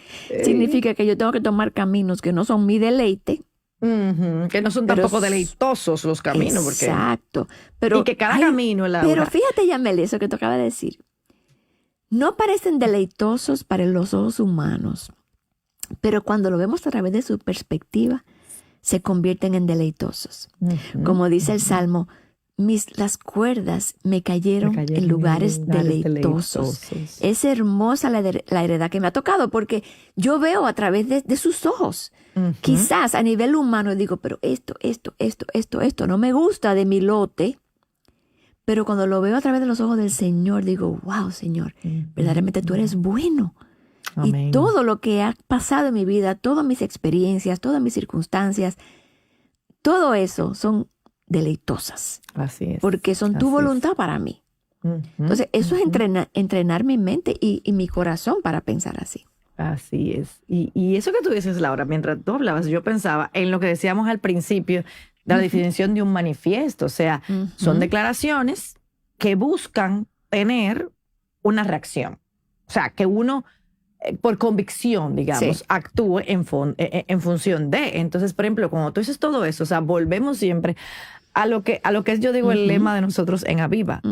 significa que yo tengo que tomar caminos que no son mi deleite. Que no son Pero tampoco deleitosos los caminos. Porque... Exacto. Pero, Y que cada camino, Laura. Pero fíjate, Yamel, eso que te acaba de decir. No parecen deleitosos para los ojos humanos, pero cuando lo vemos a través de su perspectiva, se convierten en deleitosos. Como dice el Salmo, las cuerdas me cayeron en lugares deleitosos. Es hermosa la heredad que me ha tocado porque yo veo a través de sus ojos. Quizás a nivel humano digo, pero esto no me gusta de mi lote. Pero cuando lo veo a través de los ojos del Señor, digo, wow, Señor, verdaderamente tú eres bueno. Amén. Y todo lo que ha pasado en mi vida, todas mis experiencias, todas mis circunstancias, todo eso son deleitosas. Así es. Porque son tu Así voluntad es. para mí. Entonces, eso es entrenar mi mente y mi corazón para pensar así. Así es. Y eso que tú dices, Laura, mientras tú hablabas, yo pensaba en lo que decíamos al principio de la definición de un manifiesto. O sea, son declaraciones que buscan tener una reacción. O sea, que uno, por convicción, digamos, Sí. actúe en función de. Entonces, por ejemplo, cuando tú dices todo eso, o sea, volvemos siempre a lo que es, yo digo, el lema de nosotros en Aviva.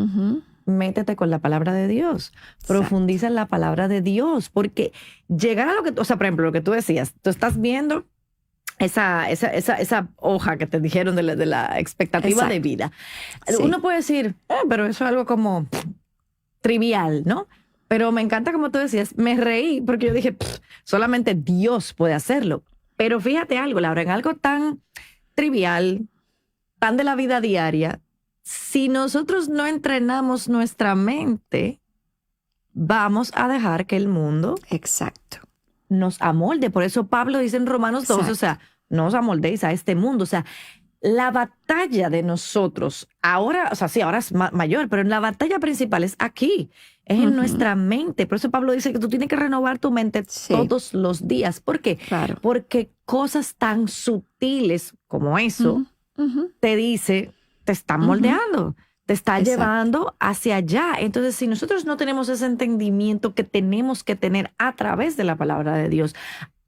Métete con la palabra de Dios. Profundiza en la palabra de Dios. Porque llegar a lo que, o sea, por ejemplo, lo que tú decías, tú estás viendo esa hoja que te dijeron de la expectativa de vida. Sí. Uno puede decir, pero eso es algo como trivial, ¿no? Pero me encanta como tú decías, me reí porque yo dije, solamente Dios puede hacerlo. Pero fíjate algo, Laura, en algo tan trivial, tan de la vida diaria, si nosotros no entrenamos nuestra mente, vamos a dejar que el mundo Exacto. nos amolde. Por eso Pablo dice en Romanos 12, o sea, no os amoldéis a este mundo. O sea, la batalla de nosotros, ahora, o sea, sí, ahora es mayor, pero la batalla principal es aquí, es en nuestra mente. Por eso Pablo dice que tú tienes que renovar tu mente todos los días. ¿Por qué? Claro. Porque cosas tan sutiles como eso te dice, te están moldeando. Te está llevando hacia allá. Entonces, si nosotros no tenemos ese entendimiento que tenemos que tener a través de la palabra de Dios,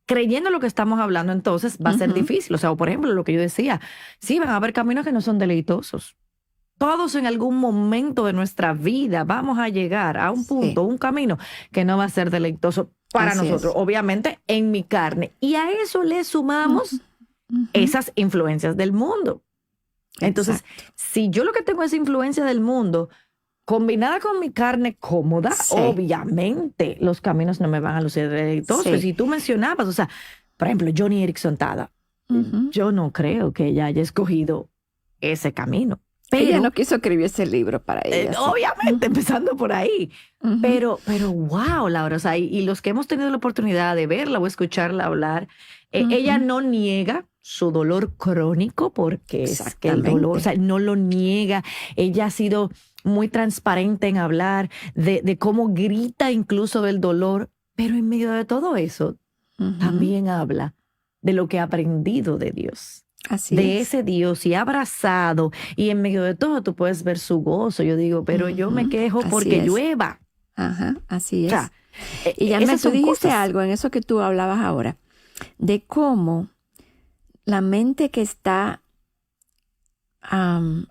creyendo lo que estamos hablando, entonces va a ser difícil. O sea, por ejemplo, lo que yo decía, sí, van a haber caminos que no son deleitosos. Todos en algún momento de nuestra vida vamos a llegar a un punto, un camino que no va a ser deleitoso para Así nosotros, es. obviamente en mi carne. Y a eso le sumamos esas influencias del mundo. Entonces, si yo lo que tengo es influencia del mundo, combinada con mi carne cómoda, obviamente los caminos no me van a lucir deleitosos. Y si tú mencionabas, o sea, por ejemplo, Johnny Erickson Tada, yo no creo que ella haya escogido ese camino. Pero, ella no quiso escribir ese libro para ella. Obviamente, empezando por ahí. Pero wow, Laura, o sea, y los que hemos tenido la oportunidad de verla o escucharla hablar, ella no niega su dolor crónico porque es que el dolor, o sea, no lo niega. Ella ha sido muy transparente en hablar de cómo grita incluso del dolor, pero en medio de todo eso también habla de lo que ha aprendido de Dios. Así de es. ese Dios y abrazado, y en medio de todo tú puedes ver su gozo. Yo digo, pero yo me quejo Así porque es. llueva. Ajá, así O es. sea, Y ya esas tú son dijiste cosas. algo en eso que tú hablabas ahora, de cómo la mente que está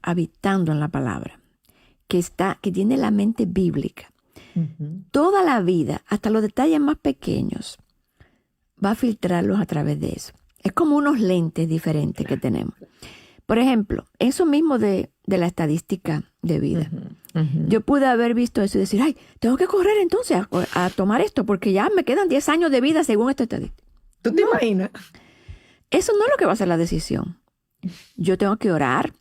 habitando en la palabra, que tiene la mente bíblica, toda la vida, hasta los detalles más pequeños, va a filtrarlos a través de eso. Es como unos lentes diferentes que tenemos. Por ejemplo, eso mismo de la estadística de vida. Yo pude haber visto eso y decir, ay, tengo que correr entonces a tomar esto porque ya me quedan 10 años de vida según esta estadística. ¿Tú te imaginas? Eso no es lo que va a ser la decisión. Yo tengo que orar,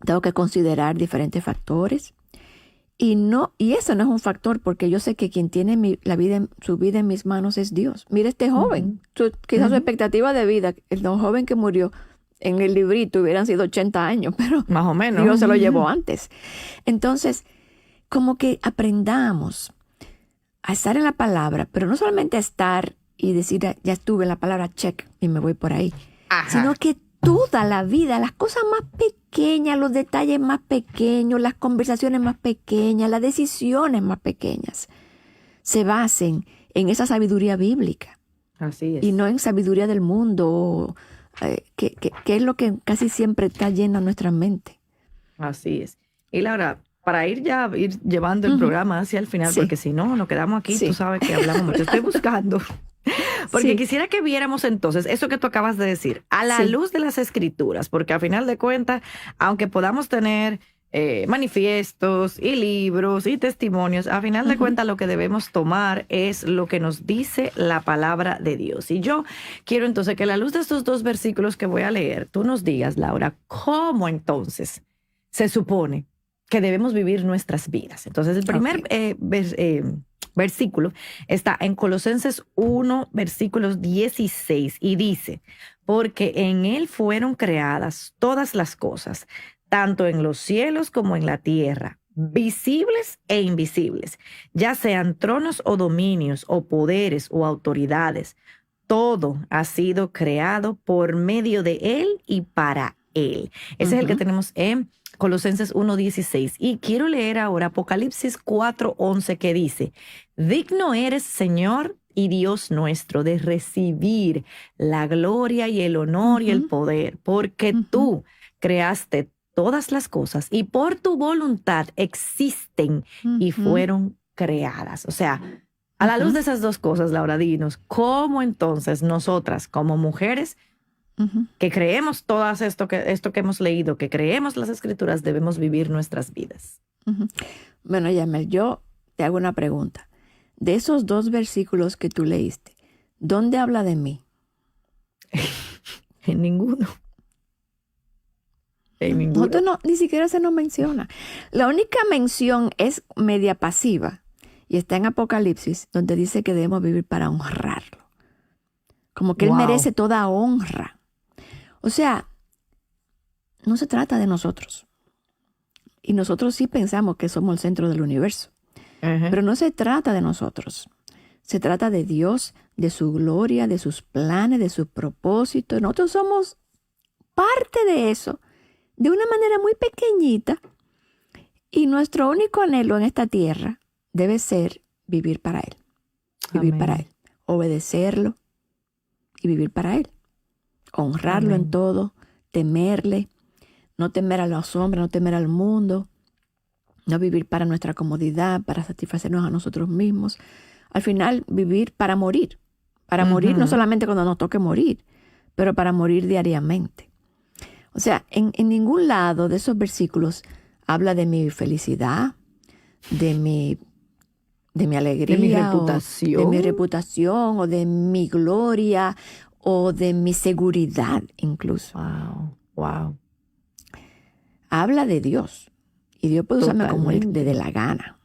tengo que considerar diferentes factores. Y eso no es un factor porque yo sé que quien tiene su vida en mis manos es Dios. Mira este joven, quizás su expectativa de vida, el don joven que murió en el librito hubieran sido 80 años, pero Más o menos. Dios se lo llevó antes. Entonces, como que aprendamos a estar en la palabra, pero no solamente a estar y decir, ya estuve en la palabra, check, y me voy por ahí, sino que toda la vida, las cosas más pequeñas, los detalles más pequeños, las conversaciones más pequeñas, las decisiones más pequeñas, se basen en esa sabiduría bíblica. Así es. Y no en sabiduría del mundo, que es lo que casi siempre está lleno en nuestra mente. Así es. Y Laura, para ir llevando el programa hacia el final, Sí. porque si no, nos quedamos aquí, Sí. tú sabes que hablamos mucho. Estoy buscando. Porque Sí. quisiera que viéramos entonces eso que tú acabas de decir, a la Sí. luz de las escrituras, porque a final de cuentas, aunque podamos tener manifiestos y libros y testimonios, a final de cuentas lo que debemos tomar es lo que nos dice la palabra de Dios. Y yo quiero entonces que a la luz de estos dos versículos que voy a leer, tú nos digas, Laura, ¿cómo entonces se supone que debemos vivir nuestras vidas? Entonces, el primer versículo está en Colosenses 1, versículos 16, y dice, porque en Él fueron creadas todas las cosas, tanto en los cielos como en la tierra, visibles e invisibles, ya sean tronos o dominios o poderes o autoridades. Todo ha sido creado por medio de Él y para Él. Ese es el que tenemos en Colosenses 1:16. Y quiero leer ahora Apocalipsis 4:11 que dice, digno eres, Señor y Dios nuestro, de recibir la gloria y el honor y el poder, porque tú creaste todas las cosas y por tu voluntad existen y fueron creadas. O sea, a la luz de esas dos cosas, Laura, dinos, ¿cómo entonces nosotras como mujeres que creemos todo esto que hemos leído, que creemos las escrituras, debemos vivir nuestras vidas? Bueno, Yamel, yo te hago una pregunta. De esos dos versículos que tú leíste, ¿dónde habla de mí? En ninguno. En ninguno. Ni siquiera se nos menciona. La única mención es media pasiva y está en Apocalipsis, donde dice que debemos vivir para honrarlo. Como que Él merece toda honra. O sea, no se trata de nosotros. Y nosotros sí pensamos que somos el centro del universo. Pero no se trata de nosotros. Se trata de Dios, de su gloria, de sus planes, de sus propósitos. Nosotros somos parte de eso, de una manera muy pequeñita. Y nuestro único anhelo en esta tierra debe ser vivir para Él. Vivir para Él. Obedecerlo y vivir para Él. Honrarlo en todo, temerle, no temer a los hombres, no temer al mundo, no vivir para nuestra comodidad, para satisfacernos a nosotros mismos. Al final, vivir para morir. Para morir no solamente cuando nos toque morir, pero para morir diariamente. O sea, en ningún lado de esos versículos habla de mi felicidad, de mi alegría, de mi reputación, o de mi gloria, o de mi seguridad incluso. Wow. Habla de Dios. Y Dios puede usarme como Él le dé la gana,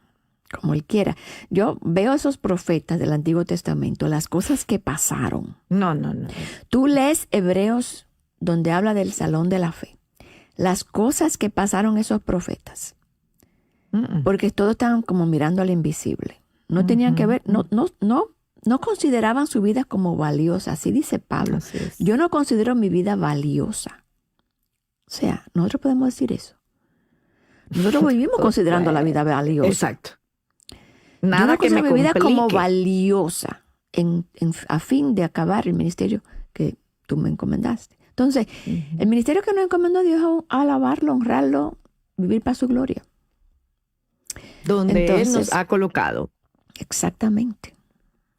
como Él quiera. Yo veo a esos profetas del Antiguo Testamento, las cosas que pasaron. No. Tú lees Hebreos, donde habla del salón de la fe. Las cosas que pasaron esos profetas. Porque todos estaban como mirando al invisible. No tenían que ver, no consideraban su vida como valiosa. Así dice Pablo. Así es. Yo no considero mi vida valiosa. O sea, nosotros podemos decir eso. Nosotros vivimos considerando la vida valiosa. Exacto. Nada que me mi vida como complique. valiosa a fin de acabar el ministerio que tú me encomendaste. Entonces, el ministerio que nos encomendó Dios es alabarlo, honrarlo, vivir para su gloria. Donde Él Entonces, nos ha colocado. Exactamente.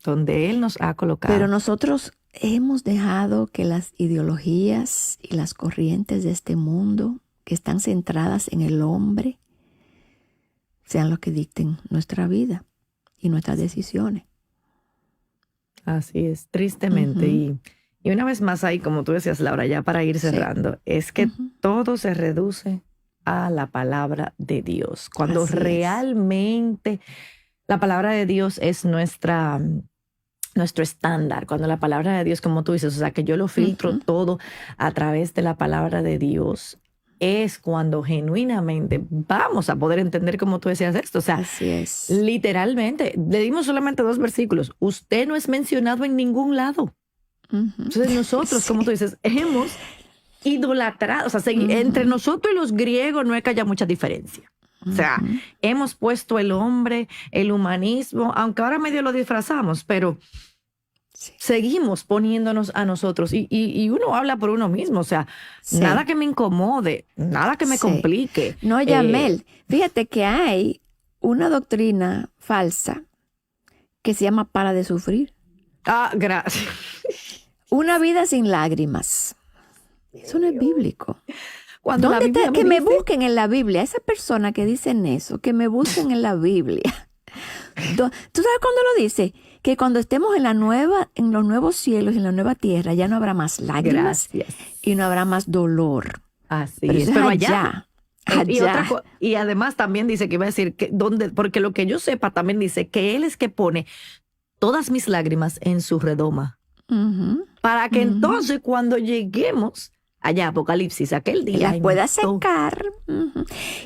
Donde Él nos ha colocado. Pero nosotros hemos dejado que las ideologías y las corrientes de este mundo que están centradas en el hombre sean los que dicten nuestra vida y nuestras decisiones. Así es, tristemente. Y una vez más ahí, como tú decías, Laura, ya para ir cerrando, es que todo se reduce a la palabra de Dios. Cuando Así es. realmente la palabra de Dios es nuestro estándar, cuando la palabra de Dios, como tú dices, o sea, que yo lo filtro todo a través de la palabra de Dios, es cuando genuinamente vamos a poder entender, como tú decías, esto. O sea, Así es. literalmente, le dimos solamente 2 versículos. Usted no es mencionado en ningún lado. Entonces nosotros, como tú dices, hemos idolatrado. O sea, entre nosotros y los griegos no es que haya mucha diferencia. O sea, hemos puesto el hombre, el humanismo, aunque ahora medio lo disfrazamos, pero seguimos poniéndonos a nosotros y uno habla por uno mismo. O sea, nada que me incomode, nada que me complique. No, Yamel, fíjate que hay una doctrina falsa que se llama para de sufrir. Gracias. Una vida sin lágrimas. Eso no es bíblico. Cuando ¿Dónde la Biblia que me dice- busquen en la Biblia? Esa persona que dicen eso, que me busquen en la Biblia. ¿Tú sabes cuándo lo dice? Que cuando estemos en los nuevos cielos y en la nueva tierra, ya no habrá más lágrimas y no habrá más dolor. Así Pero es. eso es Pero allá. Y además también dice que iba a decir que porque lo que yo sepa también dice que Él es que pone todas mis lágrimas en su redoma. Para que entonces cuando lleguemos allá, Apocalipsis, aquel día, las pueda entonces- secar.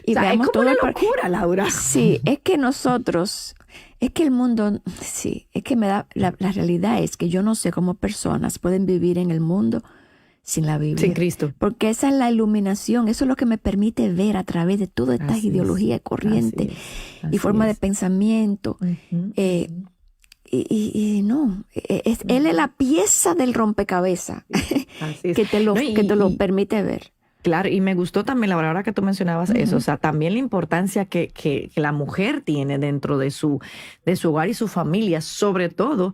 Y O sea, veamos es como todo una locura, Laura. Sí, es que nosotros, es que el mundo, sí, es que me da, la realidad es que yo no sé cómo personas pueden vivir en el mundo sin la Biblia. Sin Cristo. Porque esa es la iluminación, eso es lo que me permite ver a través de todas estas Así es, ideologías, corrientes así y forma de es. pensamiento. Y no, él es la pieza del rompecabezas Así es. que te lo, No, que te lo permite ver. Claro, y me gustó también, Laura, ahora que tú mencionabas eso, o sea, también la importancia que la mujer tiene dentro de su hogar y su familia, sobre todo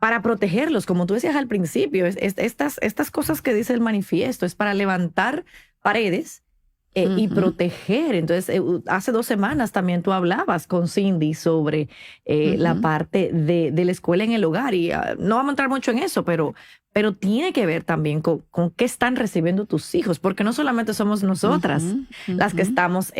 para protegerlos, como tú decías al principio, estas cosas que dice el manifiesto es para levantar paredes y proteger. Entonces, hace 2 semanas también tú hablabas con Cindy sobre la parte de la escuela en el hogar y no vamos a entrar mucho en eso, pero tiene que ver también con qué están recibiendo tus hijos, porque no solamente somos nosotras las que estamos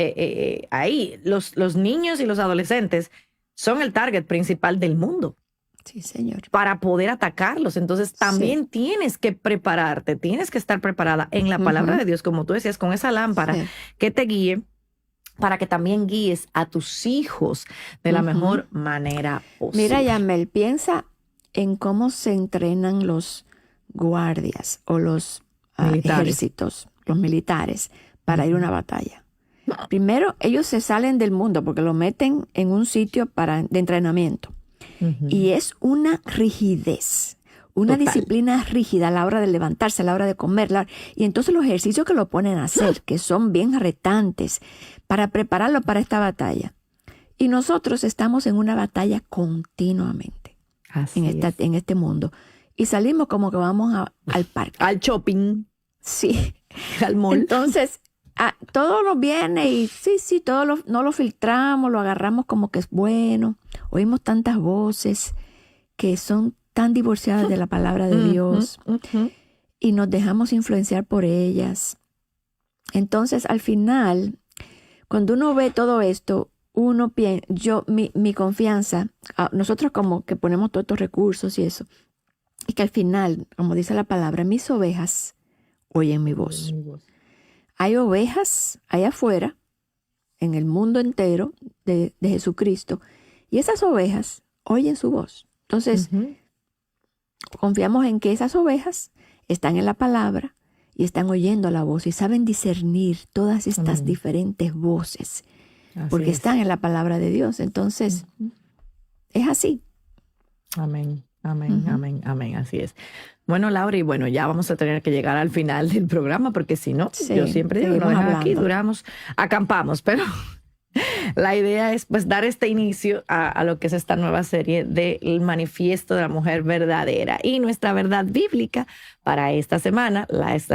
ahí. Los niños y los adolescentes son el target principal del mundo. Sí, señor. Para poder atacarlos. Entonces también tienes que prepararte, tienes que estar preparada en la palabra de Dios, como tú decías, con esa lámpara que te guíe, para que también guíes a tus hijos de la mejor manera posible. Mira, Yamel, piensa en cómo se entrenan los guardias o los ejércitos, los militares, para ir a una batalla. Primero, ellos se salen del mundo porque lo meten en un sitio de entrenamiento. Y es una rigidez, una disciplina rígida a la hora de levantarse, a la hora de comer. Y entonces los ejercicios que lo ponen a hacer, que son bien retantes, para prepararlo para esta batalla. Y nosotros estamos en una batalla continuamente en este mundo. Y salimos como que vamos al parque. Al shopping. Sí. Al mall. Entonces, todo nos viene y sí, no lo filtramos, lo agarramos como que es bueno. Oímos tantas voces que son tan divorciadas de la palabra de Dios y nos dejamos influenciar por ellas. Entonces, al final, cuando uno ve todo esto, uno piensa, mi confianza, nosotros como que ponemos todos estos recursos y eso, y que al final, como dice la palabra, mis ovejas oyen mi voz. Hay ovejas allá afuera, en el mundo entero de Jesucristo, y esas ovejas oyen su voz. Entonces, confiamos en que esas ovejas están en la palabra y están oyendo la voz y saben discernir todas estas diferentes voces, porque están en la palabra de Dios. Entonces, es así. Amén, amén, amén, amén, así es. Bueno, Laura, y bueno, ya vamos a tener que llegar al final del programa, porque si no, yo siempre digo, no dejan aquí, acampamos, pero la idea es pues dar este inicio a lo que es esta nueva serie del Manifiesto de la Mujer Verdadera. Y nuestra verdad bíblica para esta semana,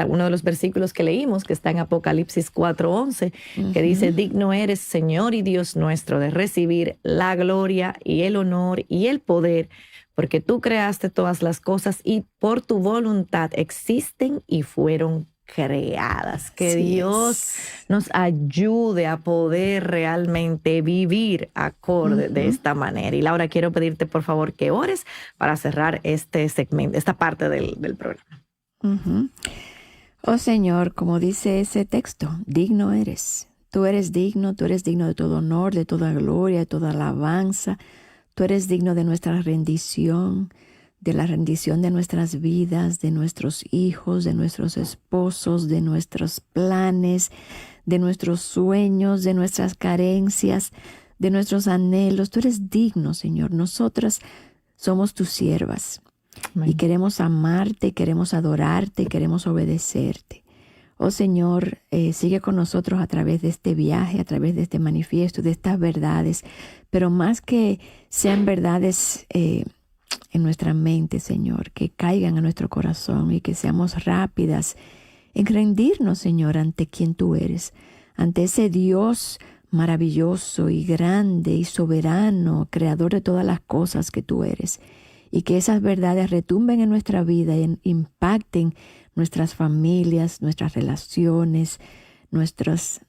uno de los versículos que leímos, que está en Apocalipsis 4:11, que dice: digno eres, Señor y Dios nuestro, de recibir la gloria y el honor y el poder, porque tú creaste todas las cosas y por tu voluntad existen y fueron creadas. Que Dios nos ayude a poder realmente vivir acorde de esta manera. Y Laura, quiero pedirte por favor que ores para cerrar este segmento, esta parte del programa. Oh Señor, como dice ese texto, digno eres. Tú eres digno de todo honor, de toda gloria, de toda alabanza. Tú eres digno de nuestra rendición, de la rendición de nuestras vidas, de nuestros hijos, de nuestros esposos, de nuestros planes, de nuestros sueños, de nuestras carencias, de nuestros anhelos. Tú eres digno, Señor. Nosotras somos tus siervas. Amén. Y queremos amarte, queremos adorarte, queremos obedecerte. Oh Señor, sigue con nosotros a través de este viaje, a través de este manifiesto, de estas verdades, pero más que sean verdades en nuestra mente, Señor, que caigan a nuestro corazón y que seamos rápidas en rendirnos, Señor, ante quien tú eres, ante ese Dios maravilloso y grande y soberano, creador de todas las cosas que tú eres, y que esas verdades retumben en nuestra vida y impacten nuestras familias, nuestras relaciones, nuestras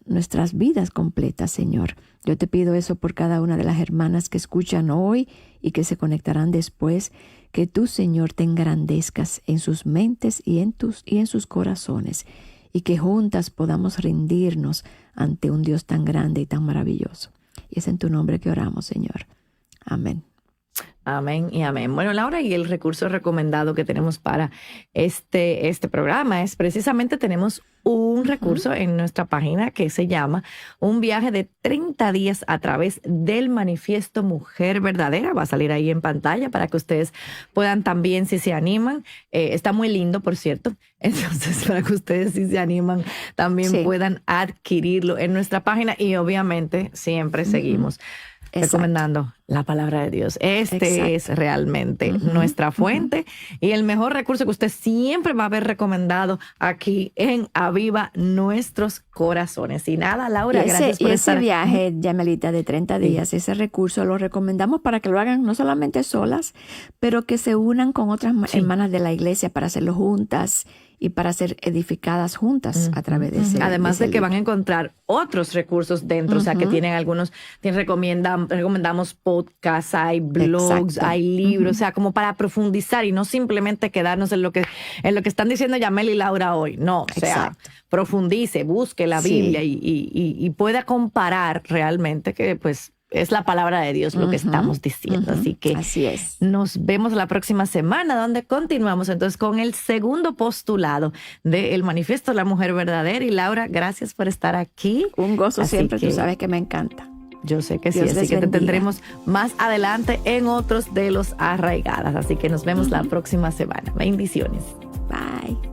vidas completas, Señor. Yo te pido eso por cada una de las hermanas que escuchan hoy y que se conectarán después, que tú, Señor, te engrandezcas en sus mentes y en sus corazones, y que juntas podamos rendirnos ante un Dios tan grande y tan maravilloso. Y es en tu nombre que oramos, Señor. Amén. Amén y amén. Bueno, Laura, y el recurso recomendado que tenemos para este programa es precisamente, tenemos un recurso en nuestra página que se llama Un viaje de 30 días a través del Manifiesto Mujer Verdadera. Va a salir ahí en pantalla para que ustedes puedan también, si se animan. Está muy lindo, por cierto. Entonces, para que ustedes, si se animan, también puedan adquirirlo en nuestra página. Y obviamente siempre seguimos recomendando la palabra de Dios. Es realmente nuestra fuente y el mejor recurso que usted siempre va a haber recomendado aquí en Aviva Nuestros Corazones. Y nada, Laura, gracias por estar aquí. Ese viaje, Yamelita, de 30 días, ese recurso lo recomendamos para que lo hagan no solamente solas, pero que se unan con otras hermanas de la iglesia para hacerlo juntas y para ser edificadas juntas a través de ese. Además de que libro. van a encontrar otros recursos dentro, o sea, que tienen algunos, recomendamos podcasts, hay blogs, hay libros, o sea, como para profundizar y no simplemente quedarnos en lo que están diciendo Yamel y Laura hoy. No, o sea, profundice, busque la Biblia y pueda comparar realmente que pues es la palabra de Dios lo que estamos diciendo. Así que así es. Nos vemos la próxima semana, donde continuamos entonces con el segundo postulado del Manifiesto de la Mujer Verdadera. Y Laura, gracias por estar aquí. Un gozo siempre, tú sabes que me encanta. Yo sé que Dios sí, así que te bendiga. tendremos más adelante en otros de los Arraigadas. Así que nos vemos la próxima semana. Bendiciones. Bye.